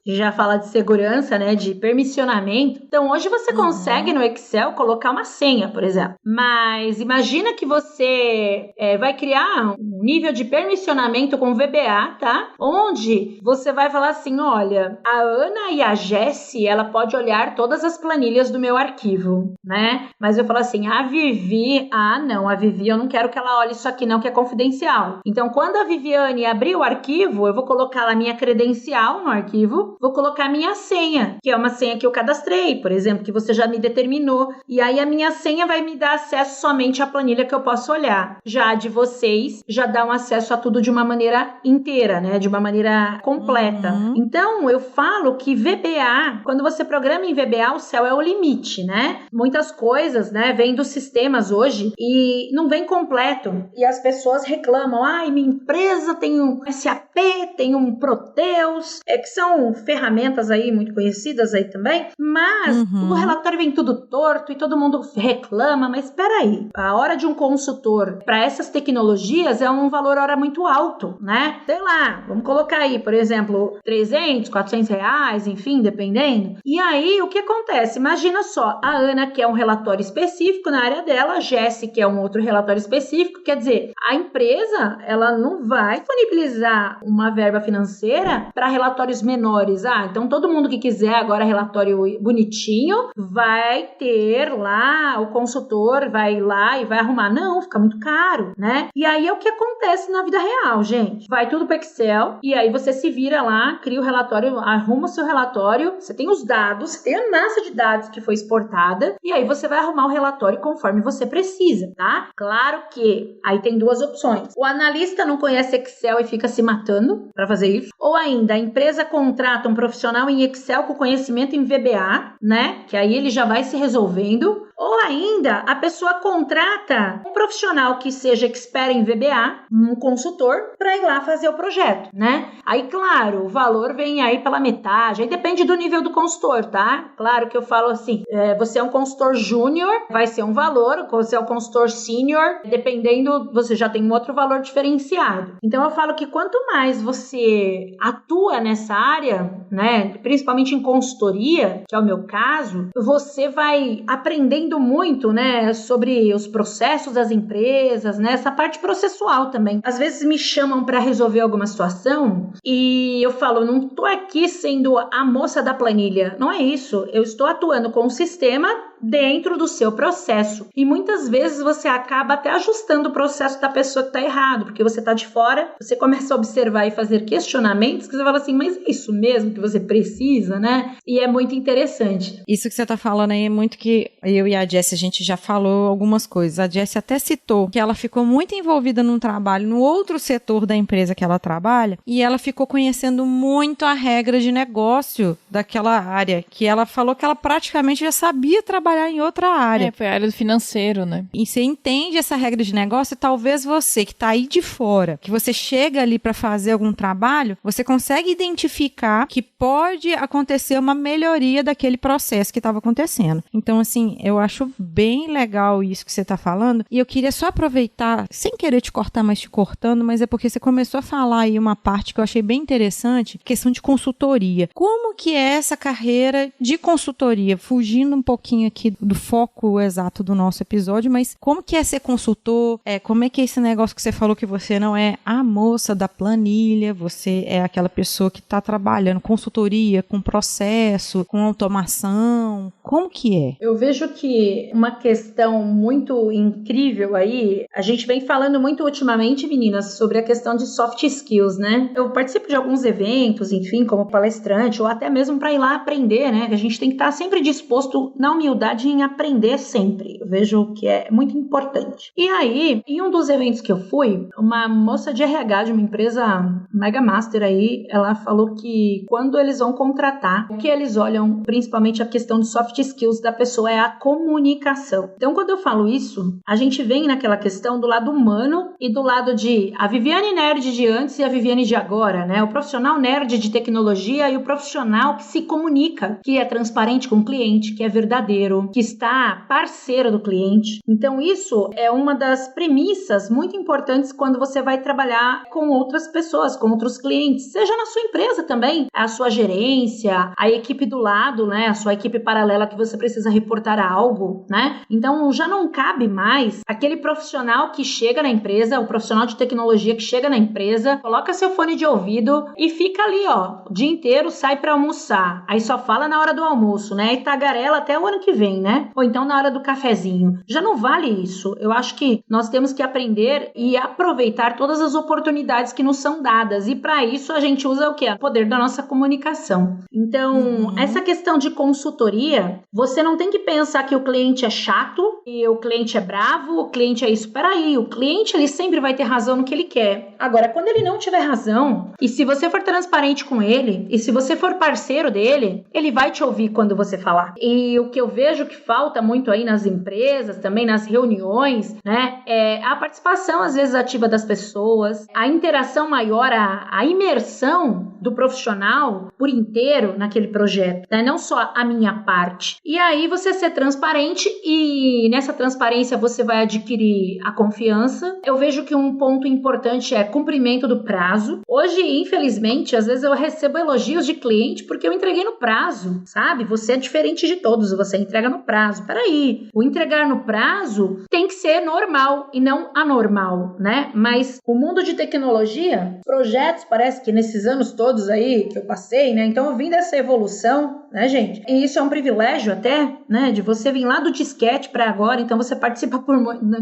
já fala de segurança, né, de permissionamento. Então, hoje você consegue no Excel colocar uma senha, por exemplo. Mas imagina que você vai criar um nível de permissionamento com VBA, tá? Onde você vai falar assim, olha, a Ana e a Jessie, ela pode olhar todas as planilhas do meu arquivo, né? Mas eu falo assim, a Vivi, não, a Vivi, eu não quero que ela olhe isso aqui não, que é confidencial. Então, quando a Viviane abrir o arquivo, eu vou colocar lá a minha credencial no arquivo, vou colocar a minha senha, que é uma senha que eu cadastrei, por exemplo, que você já me determinou. E aí a minha senha vai me dar acesso somente à planilha que eu posso olhar. Já a de vocês já dá um acesso a tudo de uma maneira inteira, né? De uma maneira completa. Então, eu falo que VBA, quando você programa em VBA, o céu é o limite, né? Muitas coisas, né, vêm dos sistemas hoje e não vem completo. E as pessoas reclamam, minha empresa tem um SAP, tem um Proteus, que são ferramentas aí muito conhecidas aí também, mas o relatório vem tudo torto e todo mundo reclama, mas espera aí, a hora de um consultor para essas tecnologias é um valor hora muito alto, né? Sei lá, vamos colocar aí, por exemplo, 300, 400 reais, enfim, dependendo. E aí, o que acontece? Imagina só, a Ana quer um relatório específico na área dela, a Jessie quer um outro relatório específico, quer dizer, a empresa, ela não vai disponibilizar uma verba financeira para relatórios menores. Então todo mundo que quiser agora relatório bonitinho, vai ter lá, o consultor vai lá e vai arrumar. Não, fica muito caro, né? E aí é o que acontece na vida real, gente. Vai tudo para Excel e aí você se vira lá, cria o relatório, arruma o seu relatório, você tem os dados, você tem a massa de dados que foi exportada e aí você vai arrumar o relatório conforme você precisa, tá? Claro que aí tem duas opções. O analista não conhece Excel e fica se matando para fazer isso, ou ainda a empresa contrata um profissional em Excel com conhecimento em VBA, né? Que aí ele já vai se resolvendo. Ou ainda, a pessoa contrata um profissional que seja expert em VBA, um consultor, para ir lá fazer o projeto, né? Aí, claro, o valor vem aí pela metade, aí depende do nível do consultor, tá? Claro que eu falo assim, você é um consultor júnior, vai ser um valor, você é um consultor sênior, dependendo, você já tem um outro valor diferenciado. Então, eu falo que quanto mais você atua nessa área, né, principalmente em consultoria, que é o meu caso, você vai aprendendo muito, né, sobre os processos das empresas, né, essa parte processual também. Às vezes me chamam para resolver alguma situação e eu falo, não tô aqui sendo a moça da planilha, não é isso, eu estou atuando com o sistema dentro do seu processo. E muitas vezes você acaba até ajustando o processo da pessoa que está errado, porque você está de fora, você começa a observar e fazer questionamentos que você fala assim, mas é isso mesmo que você precisa, né? E é muito interessante. Isso que você tá falando aí é muito que eu e a Jessie, a gente já falou algumas coisas. A Jessie até citou que ela ficou muito envolvida num trabalho, no outro setor da empresa que ela trabalha, e ela ficou conhecendo muito a regra de negócio daquela área, que ela falou que ela praticamente já sabia trabalhar em outra área. Foi a área do financeiro, né? E você entende essa regra de negócio e talvez você que tá aí de fora, que você chega ali para fazer algum trabalho, você consegue identificar que pode acontecer uma melhoria daquele processo que estava acontecendo. Então, assim, eu acho bem legal isso que você tá falando e eu queria só aproveitar, sem querer te cortar, mas te cortando, mas é porque você começou a falar aí uma parte que eu achei bem interessante, questão de consultoria. Como que é essa carreira de consultoria? Fugindo um pouquinho aqui do foco exato do nosso episódio, mas como que é ser consultor? Como é que é esse negócio que você falou que você não é a moça da planilha, você é aquela pessoa que está trabalhando consultoria, com processo, com automação? Como que é? Eu vejo que uma questão muito incrível aí, a gente vem falando muito ultimamente, meninas, sobre a questão de soft skills, né? Eu participo de alguns eventos, enfim, como palestrante, ou até mesmo para ir lá aprender, né? Que a gente tem que estar sempre disposto, na humildade, em aprender sempre. Eu vejo que é muito importante. E aí, em um dos eventos que eu fui, uma moça de RH de uma empresa Mega Master aí, ela falou que quando eles vão contratar, o que eles olham, principalmente a questão de soft skills da pessoa, é a comunicação. Então, quando eu falo isso, a gente vem naquela questão do lado humano e do lado de a Viviane nerd de antes e a Viviane de agora, né? O profissional nerd de tecnologia e o profissional que se comunica, que é transparente com o cliente, que é verdadeiro, que está parceiro do cliente. Então, isso é uma das premissas muito importantes quando você vai trabalhar com outras pessoas, com outros clientes, seja na sua empresa também, a sua gerência, a equipe do lado, né, a sua equipe paralela que você precisa reportar algo, né? Então, já não cabe mais aquele profissional que chega na empresa, o profissional de tecnologia que chega na empresa, coloca seu fone de ouvido e fica ali, ó, o dia inteiro, sai para almoçar, aí só fala na hora do almoço, né, e tagarela até o ano que vem, né? Ou então na hora do cafezinho. Já não vale isso. Eu acho que nós temos que aprender e aproveitar todas as oportunidades que nos são dadas. E para isso a gente usa o quê? O poder da nossa comunicação. Então, essa questão de consultoria, você não tem que pensar que o cliente é chato e o cliente é bravo, o cliente é isso. Peraí, o cliente ele sempre vai ter razão no que ele quer. Agora, quando ele não tiver razão, e se você for transparente com ele, e se você for parceiro dele, ele vai te ouvir quando você falar. E o que eu vejo que falta muito aí nas empresas, também nas reuniões, né, é a participação às vezes ativa das pessoas, a interação maior, a imersão do profissional por inteiro naquele projeto, né, não só a minha parte. E aí você ser transparente e nessa transparência você vai adquirir a confiança. Eu vejo que um ponto importante é cumprimento do prazo. Hoje, infelizmente, às vezes eu recebo elogios de cliente porque eu entreguei no prazo, sabe? Você é diferente de todos, você entrega no prazo. Peraí, o entregar no prazo tem que ser normal e não anormal, né? Mas o mundo de tecnologia, projetos, parece que nesses anos todos aí que eu passei, né? Então eu vim dessa evolução, né, gente? E isso é um privilégio até, né? De você vir lá do disquete para agora, então você participa por,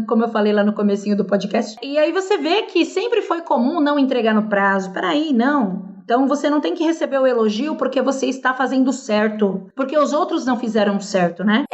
como eu falei lá no comecinho do podcast. E aí você vê que sempre foi comum não entregar no prazo. Peraí, não. Então, você não tem que receber o elogio porque você está fazendo certo, porque os outros não fizeram certo, né?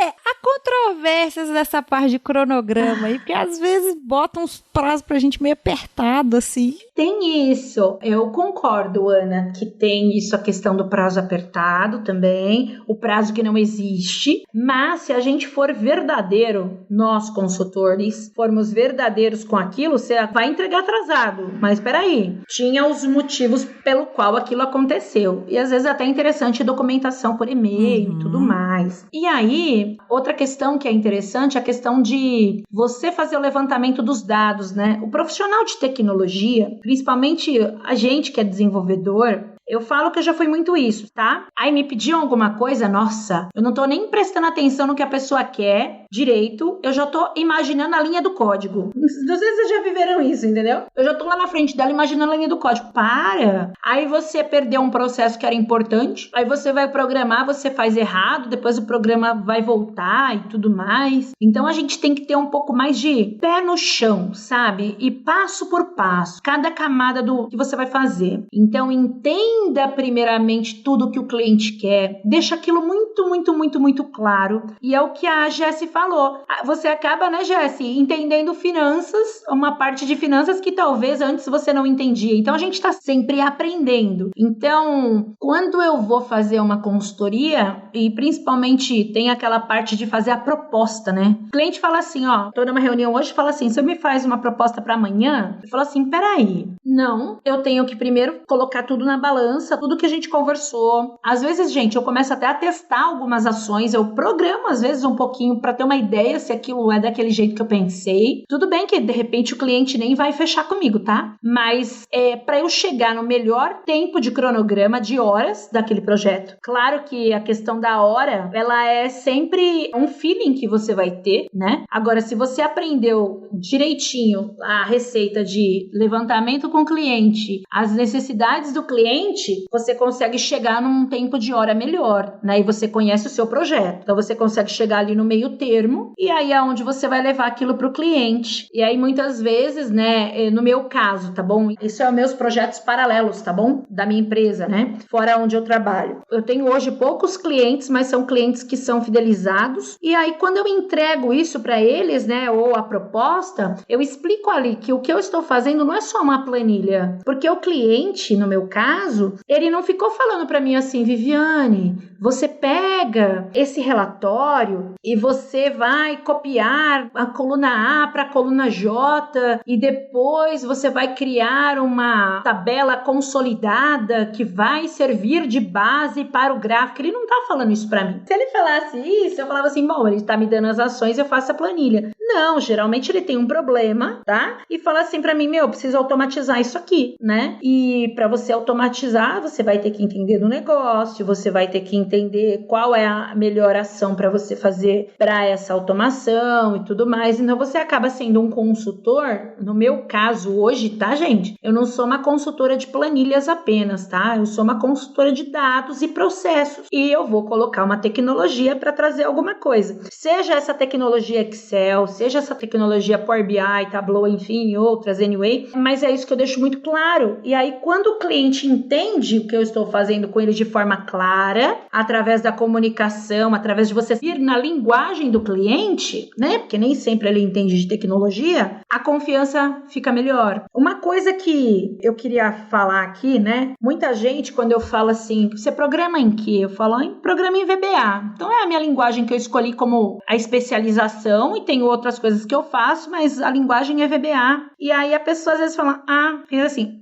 controvérsias dessa parte de cronograma aí, porque às vezes botam uns prazos pra gente meio apertado, assim. Tem isso, eu concordo, Ana, que tem isso, a questão do prazo apertado também, o prazo que não existe, mas se a gente for verdadeiro, nós consultores, formos verdadeiros com aquilo, você vai entregar atrasado, mas peraí, tinha os motivos pelo qual aquilo aconteceu, e às vezes até é interessante documentação por e-mail e tudo mais. E aí, outra questão que é interessante é a questão de você fazer o levantamento dos dados, né? O profissional de tecnologia, principalmente a gente que é desenvolvedor, eu falo que eu já fui muito isso, tá? Aí me pediam alguma coisa, nossa, eu não tô nem prestando atenção no que a pessoa quer direito, eu já tô imaginando a linha do código. Às vezes vocês já viveram isso, entendeu? Eu já tô lá na frente dela imaginando a linha do código. Para! Aí você perdeu um processo que era importante, aí você vai programar, você faz errado, depois o programa vai voltar e tudo mais. Então a gente tem que ter um pouco mais de pé no chão, sabe? E passo por passo, cada camada do que você vai fazer. Então entenda primeiramente tudo que o cliente quer, deixa aquilo muito claro, e é o que a Jessie falou. Você acaba, né, Jessie, entendendo finanças, uma parte de finanças que talvez antes você não entendia. Então a gente está sempre aprendendo. Então, quando eu vou fazer uma consultoria, e principalmente tem aquela parte de fazer a proposta, né? O cliente fala assim, ó, tô numa reunião hoje, fala assim, você me faz uma proposta para amanhã? Eu falo assim, peraí, não, eu tenho que primeiro colocar tudo na balança, tudo que a gente conversou. Às vezes, gente, eu começo até a testar algumas ações, eu programo às vezes um pouquinho para ter uma ideia se aquilo é daquele jeito que eu pensei. Tudo bem que de repente o cliente nem vai fechar comigo, tá? Mas para eu chegar no melhor tempo de cronograma de horas daquele projeto. Claro que a questão da hora, ela é sempre um feeling que você vai ter, né? Agora, se você aprendeu direitinho a receita de levantamento com o cliente, as necessidades do cliente, você consegue chegar num tempo de hora melhor, né? E você conhece o seu projeto. Então, você consegue chegar ali no meio termo, e aí é onde você vai levar aquilo para o cliente. E aí, muitas vezes, né? No meu caso, tá bom? Isso é os meus projetos paralelos, tá bom? Da minha empresa, né? Fora onde eu trabalho. Eu tenho hoje poucos clientes, mas são clientes que são fidelizados. E aí, quando eu entrego isso para eles, né? Ou a proposta, eu explico ali que o que eu estou fazendo não é só uma planilha. Porque o cliente, no meu caso, ele não ficou falando para mim assim, Viviane, você pega esse relatório e você vai copiar a coluna A para a coluna J e depois você vai criar uma tabela consolidada que vai servir de base para o gráfico. Ele não tá falando isso para mim. Se ele falasse isso, eu falava assim, bom, ele tá me dando as ações, eu faço a planilha. Não, geralmente ele tem um problema, tá? E fala assim para mim, eu preciso automatizar isso aqui, né? E para você automatizar, você vai ter que entender do negócio, você vai ter que entender qual é a melhor ação para você fazer para essa automação e tudo mais. Então você acaba sendo um consultor, no meu caso hoje, tá, gente? Eu não sou uma consultora de planilhas apenas, tá? Eu sou uma consultora de dados e processos. E eu vou colocar uma tecnologia para trazer alguma coisa. Seja essa tecnologia Excel, seja essa tecnologia Power BI, Tableau, enfim, outras, anyway. Mas é isso que eu deixo muito claro. E aí, quando o cliente entende o que eu estou fazendo com ele de forma clara, através da comunicação, através de você ir na linguagem do cliente, né? Porque nem sempre ele entende de tecnologia, a confiança fica melhor. Uma coisa que eu queria falar aqui, né? Muita gente, quando eu falo assim, você programa em quê? Eu falo, programa em VBA. Então é a minha linguagem que eu escolhi como a especialização e tem outras coisas que eu faço, mas a linguagem é VBA. E aí a pessoa às vezes fala, fiz assim,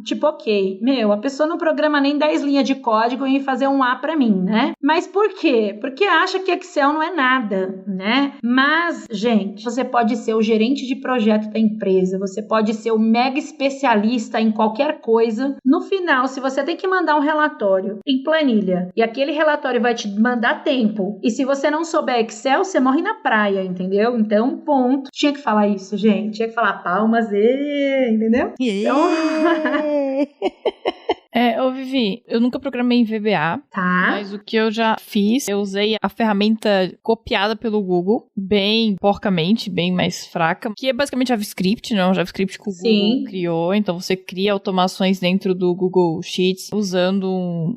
tipo, ok, a pessoa não programa nem 10 linhas de código e fazer um A pra mim, né? Mas por quê? Porque acha que Excel não é nada, né? Mas, gente, você pode ser o gerente de projeto da empresa, você pode ser o mega especialista em qualquer coisa. No final, se você tem que mandar um relatório em planilha e aquele relatório vai te mandar tempo, e se você não souber Excel, você morre na praia, entendeu? Então, ponto. Tinha que falar isso, gente. Tinha que falar palmas, entendeu? Ô Vivi, eu nunca programei em VBA, Tá? mas o que eu já fiz, eu usei a ferramenta copiada pelo Google, bem porcamente, bem mais fraca, que é basicamente JavaScript, não é um JavaScript que o Sim. Google criou, então você cria automações dentro do Google Sheets usando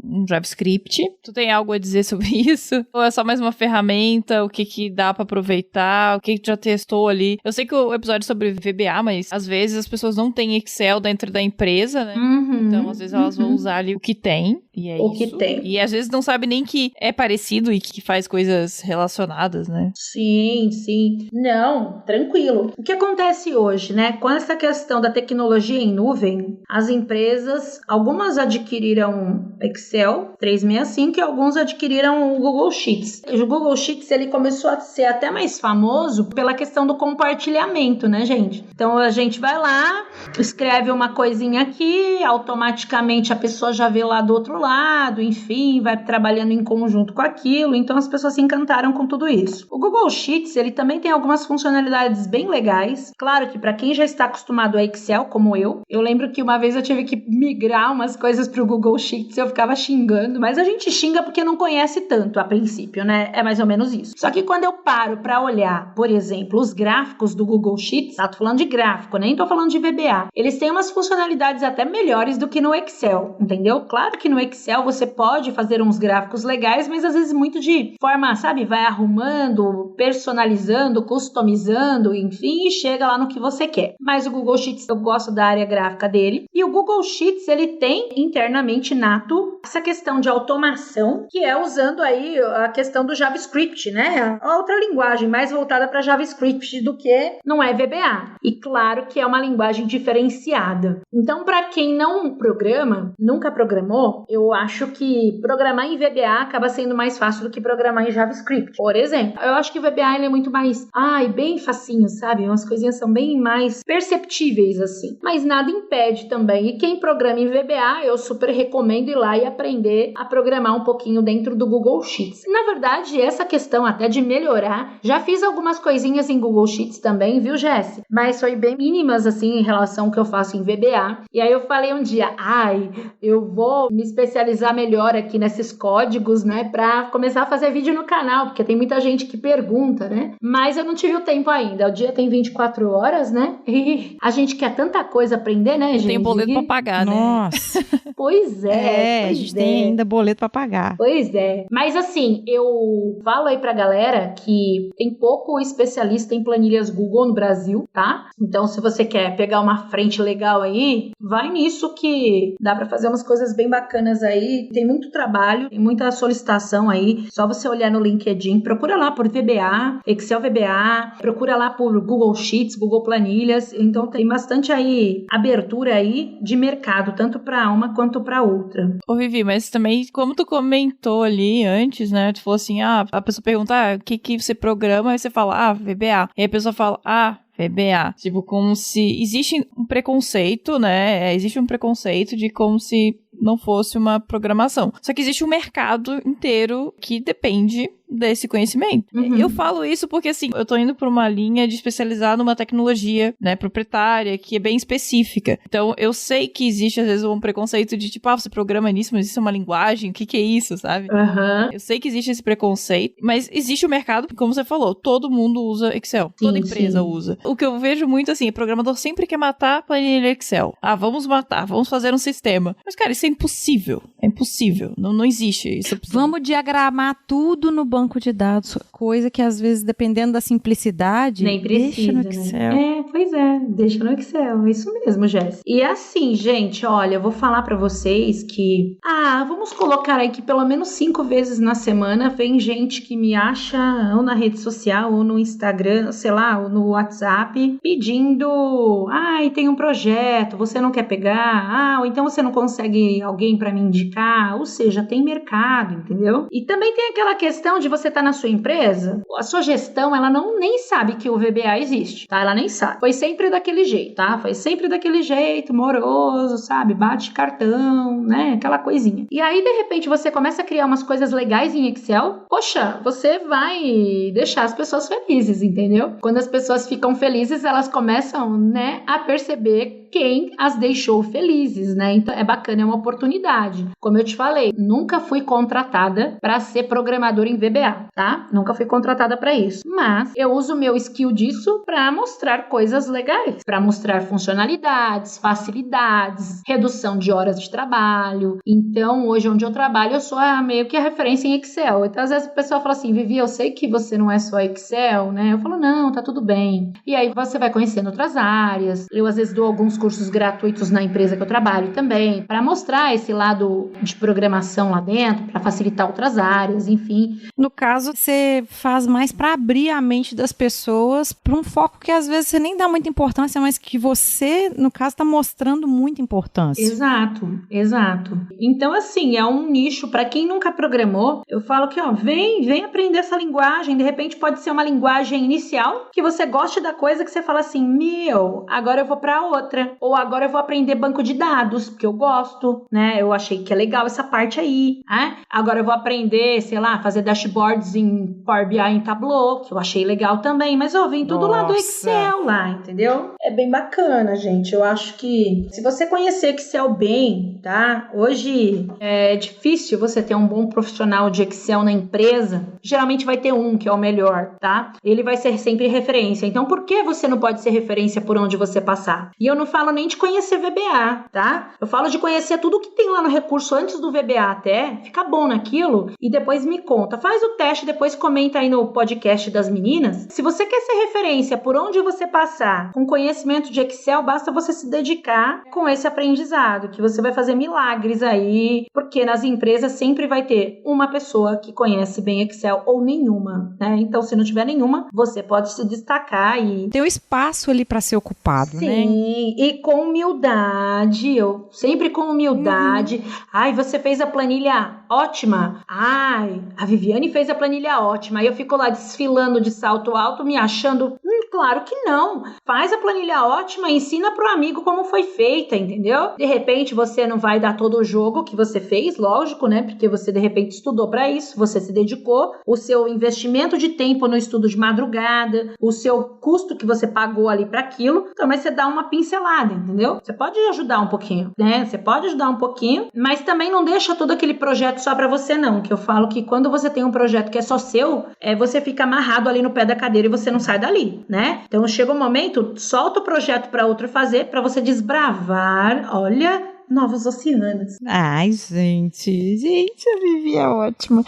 um JavaScript. Tu tem algo a dizer sobre isso? Ou é só mais uma ferramenta? O que dá pra aproveitar? O que tu já testou ali? Eu sei que o episódio é sobre VBA, mas às vezes as pessoas não têm Excel dentro da empresa, né? Uhum, Então, às vezes elas vão usar ali o que tem, e é O isso. que tem. E às vezes não sabe nem que é parecido e que faz coisas relacionadas, né? Sim, sim. Não, tranquilo. O que acontece hoje, né? Com essa questão da tecnologia em nuvem, as empresas, algumas adquiriram Excel 365 e alguns adquiriram o Google Sheets. O Google Sheets, ele começou a ser até mais famoso pela questão do compartilhamento, né, gente? Então, a gente vai lá, escreve uma coisinha aqui, automaticamente a pessoa já vê lá do outro lado, enfim, vai trabalhando em conjunto com aquilo, então as pessoas se encantaram com tudo isso. O Google Sheets, ele também tem algumas funcionalidades bem legais, claro que para quem já está acostumado a Excel, como eu lembro que uma vez eu tive que migrar umas coisas pro Google Sheets, eu ficava xingando, mas a gente xinga porque não conhece tanto a princípio, né? É mais ou menos isso. Só que quando eu paro para olhar, por exemplo, os gráficos do Google Sheets, tô falando de gráfico, nem tô falando de VBA, eles têm umas funcionalidades até melhores do que no Excel, entendeu? Claro que no Excel você pode fazer uns gráficos legais, mas às vezes muito de forma, sabe, vai arrumando, personalizando, customizando, enfim, e chega lá no que você quer. Mas o Google Sheets, eu gosto da área gráfica dele, e o Google Sheets, ele tem internamente nato essa questão de automação, que é usando aí a questão do JavaScript, né? A outra linguagem mais voltada para JavaScript do que não é VBA. E claro que é uma linguagem diferenciada. Então, para quem não programa, nunca programou, eu acho que programar em VBA acaba sendo mais fácil do que programar em JavaScript. Por exemplo, eu acho que o VBA ele é muito mais, bem facinho, sabe? Umas coisinhas são bem mais perceptíveis, assim. Mas nada impede também. E quem programa em VBA, eu super recomendo ir lá e aprender a programar um pouquinho dentro do Google Sheets. Na verdade, essa questão até de melhorar, já fiz algumas coisinhas em Google Sheets também, viu, Jess? Mas foi bem mínimas, assim, em relação ao que eu faço em VBA. E aí eu falei um dia, eu vou me especializar melhor aqui nesses códigos, né, pra começar a fazer vídeo no canal, porque tem muita gente que pergunta, né? Mas eu não tive o tempo ainda. O dia tem 24 horas, né? E a gente quer tanta coisa aprender, né, gente? Tem boleto pra pagar, né? Nossa. Pois é. a gente tem ainda boleto pra pagar. Pois é. Mas assim, eu falo aí pra galera que tem pouco especialista em planilhas Google no Brasil, tá? Então, se você quer pegar uma frente legal aí, vai nisso que dá pra fazer umas coisas bem bacanas aí. Tem muito trabalho, tem muita solicitação aí. Só você olhar no LinkedIn, procura lá por VBA, Excel VBA, procura lá por Google Sheets, Google Planilhas. Então, tem bastante aí abertura aí de mercado, tanto pra uma quanto pra outra. Ô Vivi, mas também, como tu comentou ali antes, né? Tu falou assim, a pessoa pergunta, o que você programa? Aí você fala, VBA. E aí a pessoa fala, VBA. Tipo, como se... Existe um preconceito, né? Existe um preconceito de como se não fosse uma programação. Só que existe um mercado inteiro que depende desse conhecimento. Uhum. Eu falo isso porque, assim, eu tô indo por uma linha de especializar numa tecnologia, né, proprietária, que é bem específica. Então, eu sei que existe, às vezes, um preconceito de, tipo, você programa nisso, mas isso é uma linguagem, o que é isso, sabe? Uhum. Eu sei que existe esse preconceito, mas existe o mercado, como você falou, todo mundo usa Excel. Toda empresa usa. O que eu vejo muito, assim, o programador sempre quer matar a planilha Excel. Vamos matar, vamos fazer um sistema. Mas, cara, isso é impossível. É impossível. Não existe isso. Vamos diagramar tudo no banco de dados. Coisa que, às vezes, dependendo da simplicidade, nem precisa, deixa no Excel. Né? Pois é, deixa no Excel. Isso mesmo, Jess. E assim, gente, olha, eu vou falar pra vocês que, vamos colocar aí que pelo menos 5 vezes na semana vem gente que me acha ou na rede social, ou no Instagram, sei lá, ou no WhatsApp, pedindo, tem um projeto, você não quer pegar? Ou então você não consegue alguém pra me indicar? Ou seja, tem mercado, entendeu? E também tem aquela questão de você estar na sua empresa, a sua gestão, ela nem sabe que o VBA existe, tá? Ela nem sabe. Foi sempre daquele jeito, tá? Foi sempre daquele jeito, moroso, sabe? Bate cartão, né? Aquela coisinha. E aí, de repente, você começa a criar umas coisas legais em Excel, poxa, você vai deixar as pessoas felizes, entendeu? Quando as pessoas ficam felizes, elas começam, né, a perceber quem as deixou felizes, né? Então é bacana, é uma oportunidade. Como eu te falei, nunca fui contratada para ser programadora em VBA, tá? Nunca fui contratada para isso. Mas eu uso o meu skill disso para mostrar coisas legais, para mostrar funcionalidades, facilidades, redução de horas de trabalho. Então, hoje onde eu trabalho, eu sou meio que a referência em Excel. Então, às vezes a pessoa fala assim, Vivi, eu sei que você não é só Excel, né? Eu falo, não, tá tudo bem. E aí você vai conhecendo outras áreas. Eu, às vezes, dou alguns cursos gratuitos na empresa que eu trabalho também, para mostrar esse lado de programação lá dentro, para facilitar outras áreas, enfim. No caso, você faz mais para abrir a mente das pessoas para um foco que às vezes você nem dá muita importância, mas que você, no caso, está mostrando muita importância. Exato, exato. Então, assim, é um nicho para quem nunca programou. Eu falo que, ó, vem aprender essa linguagem. De repente pode ser uma linguagem inicial que você goste da coisa que você fala assim, agora eu vou para outra. Ou agora eu vou aprender banco de dados, porque eu gosto, né? Eu achei que é legal essa parte aí, né? Agora eu vou aprender, sei lá, fazer dashboards em Power BI, em Tableau, que eu achei legal também. Mas, ó, vem tudo lá do Excel lá, entendeu? É bem bacana, gente. Eu acho que se você conhecer Excel bem, tá? Hoje é difícil você ter um bom profissional de Excel na empresa. Geralmente vai ter um que é o melhor, tá? Ele vai ser sempre referência. Então, por que você não pode ser referência por onde você passar? E eu não falo nem de conhecer VBA, tá? Eu falo de conhecer tudo que tem lá no recurso antes do VBA até, fica bom naquilo e depois me conta. Faz o teste, depois comenta aí no podcast das meninas. Se você quer ser referência por onde você passar com conhecimento de Excel, basta você se dedicar com esse aprendizado, que você vai fazer milagres aí, porque nas empresas sempre vai ter uma pessoa que conhece bem Excel ou nenhuma, né? Então, se não tiver nenhuma, você pode se destacar e... Tem um espaço ali para ser ocupado, sim, né? Sim, e com humildade, eu sempre com humildade. Ai, você fez a planilha ótima. Ai, a Viviane fez a planilha ótima. Aí eu fico lá desfilando de salto alto, me achando... claro que não. Faz a planilha ótima, ensina pro amigo como foi feita, entendeu? De repente, você não vai dar todo o jogo que você fez, lógico, né? Porque você, de repente, estudou para isso, você se dedicou, o seu investimento de tempo no estudo de madrugada, o seu custo que você pagou ali para aquilo, então, mas você dá uma pincelada, entendeu? Você pode ajudar um pouquinho, né? Você pode ajudar um pouquinho, mas também não deixa todo aquele projeto só para você, não, que eu falo que quando você tem um projeto que é só seu, você fica amarrado ali no pé da cadeira e você não sai dali, né? Então, chega um momento, solta o projeto para outro fazer, para você desbravar, olha, novos oceanos. Ai, gente, a Vivi é ótima.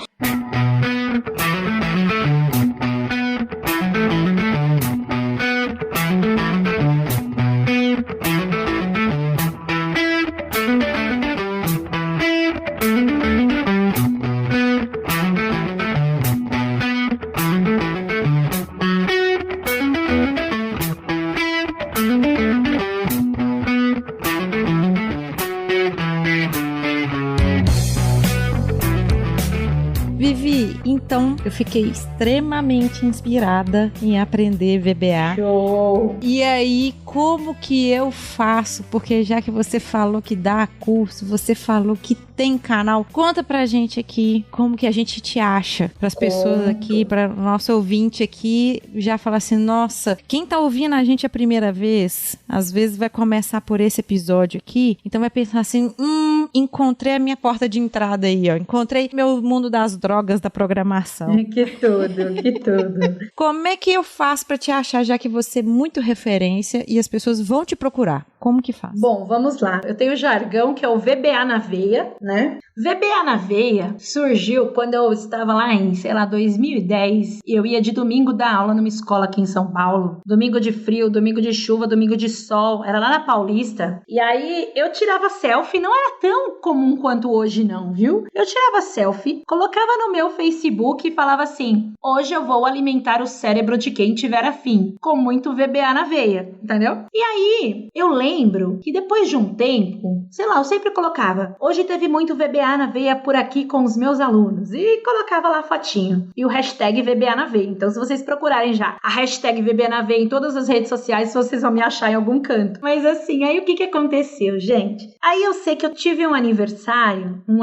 Vivi, então eu fiquei extremamente inspirada em aprender VBA. Show! E aí, como que eu faço? Porque já que você falou que dá curso, você falou que tem canal, conta pra gente aqui como que a gente te acha, pras pessoas aqui, pra nosso ouvinte aqui, já falar assim, nossa, quem tá ouvindo a gente a primeira vez, às vezes vai começar por esse episódio aqui, então vai pensar assim, encontrei a minha porta de entrada aí, ó, encontrei meu mundo das drogas da programação. Que tudo. Como é que eu faço pra te achar, já que você é muito referência e as pessoas vão te procurar? Como que faz? Bom, vamos lá. Eu tenho o jargão que é o VBA na veia, né? VBA na veia surgiu quando eu estava lá em, 2010. Eu ia de domingo dar aula numa escola aqui em São Paulo. Domingo de frio, domingo de chuva, domingo de sol. Era lá na Paulista. E aí eu tirava selfie. Não era tão comum quanto hoje não, viu? Eu tirava selfie, colocava no meu Facebook e falava assim, hoje eu vou alimentar o cérebro de quem tiver afim. Com muito VBA na veia, entendeu? E aí eu lembro que depois de um tempo, eu sempre colocava, hoje teve muito VBA na veia por aqui com os meus alunos. E colocava lá a fotinho. E o hashtag VBA na veia. Então, se vocês procurarem já a hashtag VBA na veia em todas as redes sociais, vocês vão me achar em algum canto. Mas assim, aí o que aconteceu, gente? Aí eu sei que eu tive um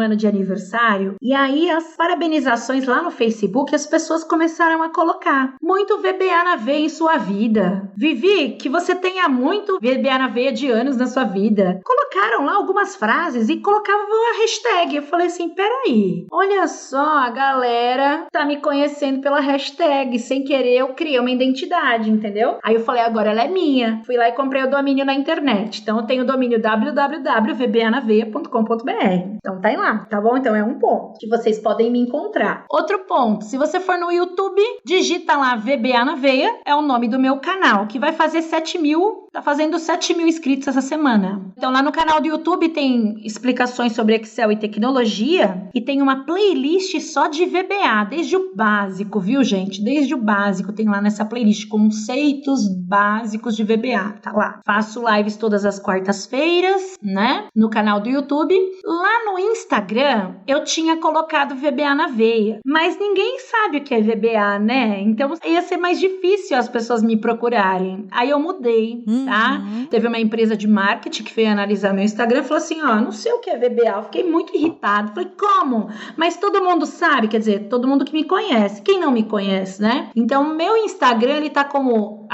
ano de aniversário, e aí as parabenizações lá no Facebook, as pessoas começaram a colocar muito VBA na veia em sua vida. Vivi, que você tenha muito VBA na veia de anos na sua vida. Colocaram lá algumas frases e colocavam a hashtag. Eu falei assim, peraí, olha só, a galera tá me conhecendo pela hashtag. Sem querer, eu criei uma identidade, entendeu? Aí eu falei, agora ela é minha. Fui lá e comprei o domínio na internet. Então eu tenho o domínio www.vbanaveia.com.br. Então tá aí lá, tá bom? Então é um ponto que vocês podem me encontrar. Outro ponto, se você for no YouTube, digita lá VBA na Veia, é o nome do meu canal, que vai fazer 7.000, tá fazendo 7.000 inscritos essa semana. Então lá no canal do YouTube tem explicações sobre Excel e tecnologia e tem uma playlist só de VBA, desde o básico, viu, gente? Desde o básico tem lá nessa playlist conceitos básicos de VBA, tá lá. Faço lives todas as quartas-feiras, né? No canal do YouTube. Lá no Instagram, eu tinha colocado VBA na Veia, mas ninguém sabe o que é VBA, né? Então ia ser mais difícil as pessoas me procurarem. Aí eu mudei, tá? Teve uma empresa de marketing que veio analisar meu Instagram e falou assim, ó, não sei o que é VBA. Eu fiquei muito irritado. Falei, como? Mas todo mundo sabe, quer dizer, todo mundo que me conhece. Quem não me conhece, né? Então, meu Instagram, ele tá como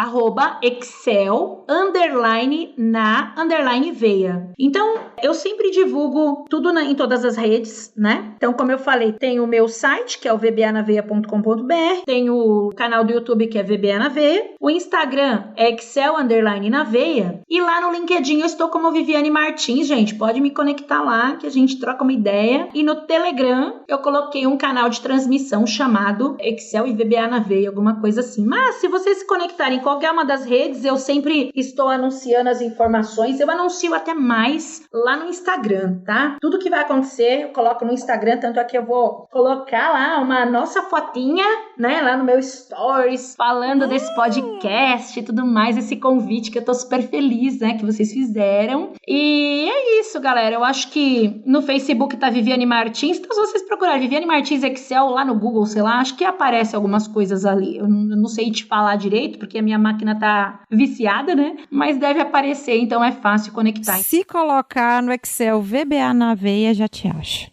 @excel_na_veia. Então, eu sempre divulgo tudo em todas as redes, né? Então, como eu falei, tem o meu site, que é o vbanaveia.com.br, tem o canal do YouTube, que é VBA na Veia, o Instagram é excel_naveia, e lá no LinkedIn eu estou como Viviane Martins, gente, pode me conectar lá, que a gente troca uma ideia, e no Telegram eu coloquei um canal de transmissão chamado Excel e VBA na Veia, alguma coisa assim. Mas, se vocês se conectarem em qualquer uma das redes, eu sempre estou anunciando as informações, eu anuncio até mais lá no Instagram, tá? Tudo que vai acontecer, eu coloco no Instagram, tanto é que eu vou colocar lá uma nossa fotinha, né, lá no meu stories, falando desse podcast e tudo mais, esse convite que eu tô super feliz, né, que vocês fizeram. E é isso, galera, eu acho que no Facebook tá Viviane Martins, então se vocês procurarem Viviane Martins Excel lá no Google, sei lá, acho que aparece algumas coisas ali, eu não sei te falar direito, porque a minha máquina tá viciada, né, mas deve aparecer, então é fácil conectar. Se colocar no Excel VBA na Veia, já te acha.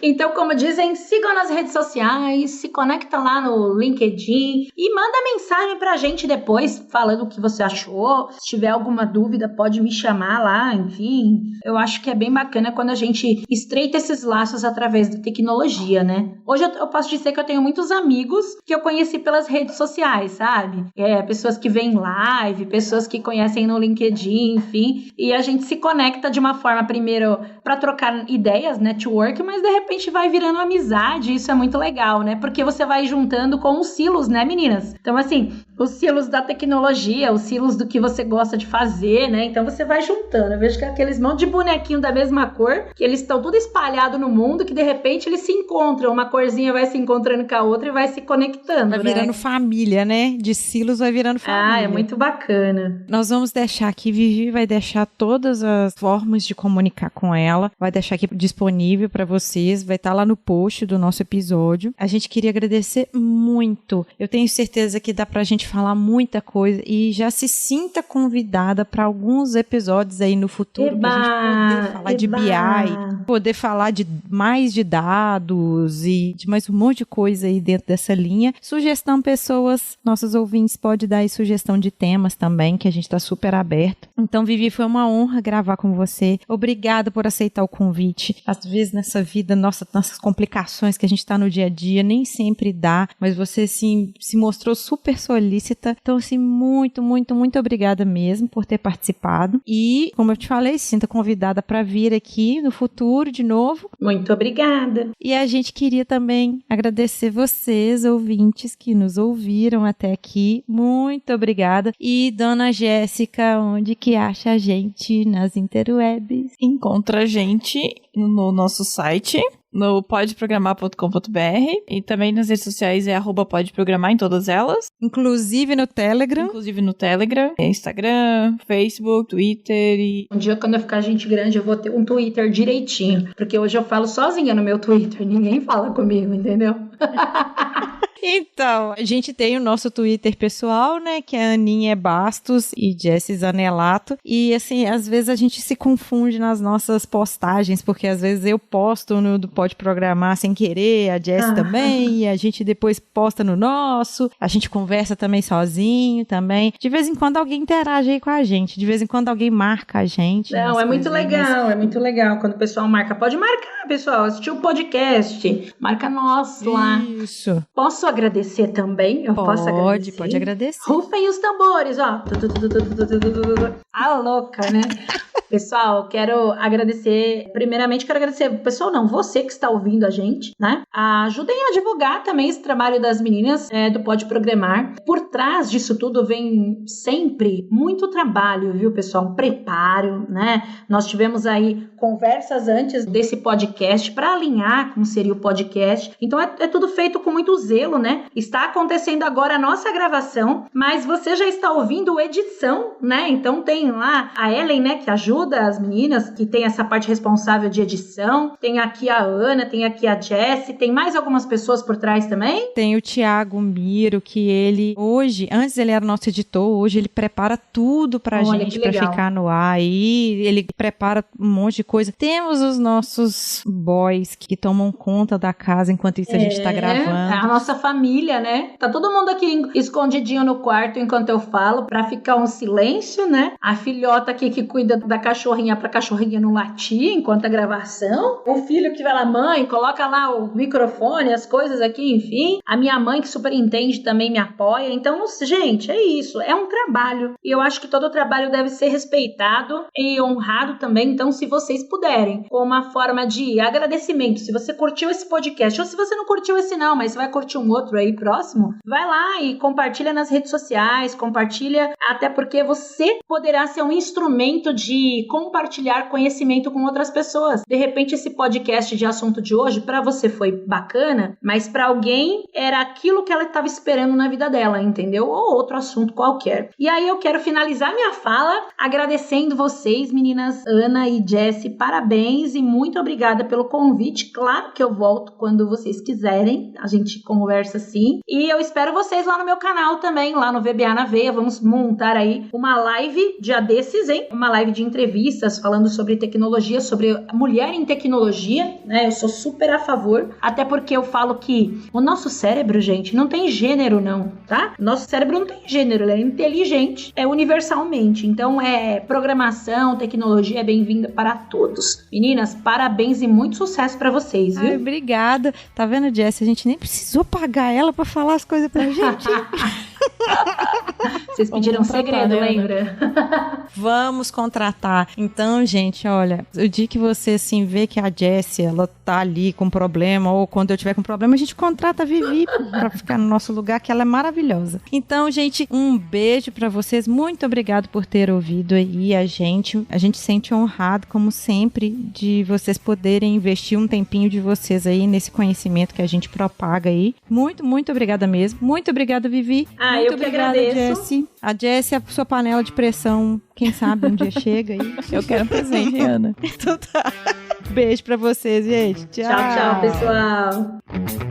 Então, como dizem, sigam nas redes sociais, se conecta lá no LinkedIn e manda mensagem pra gente depois, falando o que você achou. Se tiver alguma dúvida, pode me chamar lá, enfim. Eu acho que é bem bacana quando a gente estreita esses laços através da tecnologia, né? Hoje eu posso dizer que eu tenho muitos amigos que eu conheci pelas redes sociais, sabe? Pessoas que vêm live, pessoas que conhecem no LinkedIn, enfim. E a gente se conecta de uma forma, primeiro, pra trocar ideias, network, mas de repente vai virando amizade, isso é muito legal, né? Porque você vai juntando com os silos, né, meninas? Então, assim, os silos da tecnologia, os silos do que você gosta de fazer, né? Então você vai juntando. Eu vejo que aqueles monte de bonequinho da mesma cor, que eles estão tudo espalhados no mundo, que de repente eles se encontram, uma corzinha vai se encontrando com a outra e vai se conectando, vai virando família, né? De silos vai virando família. Ah, é muito bacana. Nós vamos deixar aqui, Vivi vai deixar todas as formas de comunicar com ela, vai deixar aqui disponível para vocês, vai estar lá no post do nosso episódio. A gente queria agradecer muito. Eu tenho certeza que dá pra gente falar muita coisa e já se sinta convidada para alguns episódios aí no futuro, pra gente poder falar de BI, poder falar de mais de dados e de mais um monte de coisa aí dentro dessa linha. Sugestão, pessoas, nossos ouvintes pode dar aí sugestão de temas também, que a gente tá super aberto. Então, Vivi, foi uma honra gravar com você. Obrigada por aceitar o convite. Às vezes nessa vida, nossas complicações que a gente tá no dia a dia, nem sempre dá, mas você, assim, se mostrou super solícita. Então, assim, muito, muito, muito obrigada mesmo por ter participado. E, como eu te falei, sinta convidada para vir aqui no futuro de novo. Muito obrigada. E a gente queria também agradecer vocês, ouvintes, que nos ouviram até aqui. Muito obrigada. E, dona Jéssica, onde que acha a gente nas interwebs? Encontra a gente no nosso site, no podeprogramar.com.br, e também nas redes sociais é @podeprogramar em todas elas. Inclusive no Telegram. Instagram, Facebook, Twitter e... Um dia, quando eu ficar gente grande, eu vou ter um Twitter direitinho, porque hoje eu falo sozinha no meu Twitter, ninguém fala comigo, entendeu? Então, a gente tem o nosso Twitter pessoal, né, que é Aninha Bastos e Jessie Zanelato, e assim, às vezes a gente se confunde nas nossas postagens, porque às vezes eu posto no do Pode Programar sem querer, a Jessie também, e a gente depois posta no nosso, a gente conversa também sozinho também, de vez em quando alguém interage aí com a gente, de vez em quando alguém marca a gente. Não, é muito legal, é muito legal quando o pessoal marca. Pode marcar, pessoal, assistir o podcast, marca nós lá. Isso. Posso agradecer também? Eu posso agradecer? Pode agradecer. Rufem os tambores, ó. A louca, né? Pessoal, quero agradecer, primeiramente quero agradecer, pessoal não, você que está ouvindo a gente, né? Ajudem a divulgar também esse trabalho das meninas do Pode Programar. Por trás disso tudo vem sempre muito trabalho, viu, pessoal? Um preparo, né? Nós tivemos aí conversas antes desse podcast para alinhar como seria o podcast. Então é tudo feito com muito zelo, né? Está acontecendo agora a nossa gravação, mas você já está ouvindo edição, né? Então tem lá a Ellen, né, que ajuda as meninas, que tem essa parte responsável de edição. Tem aqui a Ana, tem aqui a Jessie, tem mais algumas pessoas por trás também? Tem o Thiago Miro, que ele hoje, antes ele era nosso editor, hoje ele prepara tudo pra gente, pra ficar no ar aí, ele prepara um monte de coisa. Temos os nossos boys que tomam conta da casa enquanto isso a gente tá gravando. É a nossa família, né? Tá todo mundo aqui escondidinho no quarto enquanto eu falo, pra ficar um silêncio, né? A filhota aqui que cuida da cachorrinha pra cachorrinha não latir enquanto a gravação. O filho que vai lá, mãe, coloca lá o microfone, as coisas aqui, enfim. A minha mãe que super entende também me apoia. Então, gente, é isso. É um trabalho. E eu acho que todo trabalho deve ser respeitado e honrado também. Então, se vocês puderem, como uma forma de agradecimento, se você curtiu esse podcast, ou se você não curtiu esse não, mas você vai curtir um outro aí próximo, vai lá e compartilha nas redes sociais, compartilha, até porque você poderá ser um instrumento de compartilhar conhecimento com outras pessoas. De repente, esse podcast de assunto de hoje, pra você foi bacana, mas pra alguém era aquilo que ela estava esperando na vida dela, entendeu? Ou outro assunto qualquer. E aí eu quero finalizar minha fala agradecendo vocês, meninas Ana e Jessie, parabéns e muito obrigada pelo convite. Claro que eu volto quando vocês quiserem, a gente conversa assim. E eu espero vocês lá no meu canal também, lá no VBA na Veia. Vamos montar aí uma live dia desses, hein? Uma live de entrevistas falando sobre tecnologia, sobre mulher em tecnologia, né? Eu sou super a favor, até porque eu falo que o nosso cérebro, gente, não tem gênero não, tá? Nosso cérebro não tem gênero, ele é inteligente, é universalmente, então programação, tecnologia é bem-vinda para todos. Meninas, parabéns e muito sucesso pra vocês, viu? Ai, obrigada. Tá vendo, Jessie? A gente nem precisou pagar ela pra falar as coisas pra gente. Vocês pediram um segredo, lembra? Vamos contratar. Então, gente, olha, o dia que você, assim, vê que a Jessie, ela tá ali com problema, ou quando eu tiver com problema, a gente contrata a Vivi pra ficar no nosso lugar, que ela é maravilhosa. Então, gente, um beijo pra vocês. Muito obrigado por ter ouvido aí a gente. A gente se sente honrado, como sempre, de vocês poderem investir um tempinho de vocês aí nesse conhecimento que a gente propaga aí. Muito, muito obrigada mesmo. Muito obrigada, Vivi. Muito eu que obrigada, agradeço. Jessie. A Jessie, a sua panela de pressão, quem sabe um dia chega aí. Eu quero um presente, Ana. Então tá. Beijo pra vocês, gente. Tchau. Tchau, tchau, pessoal.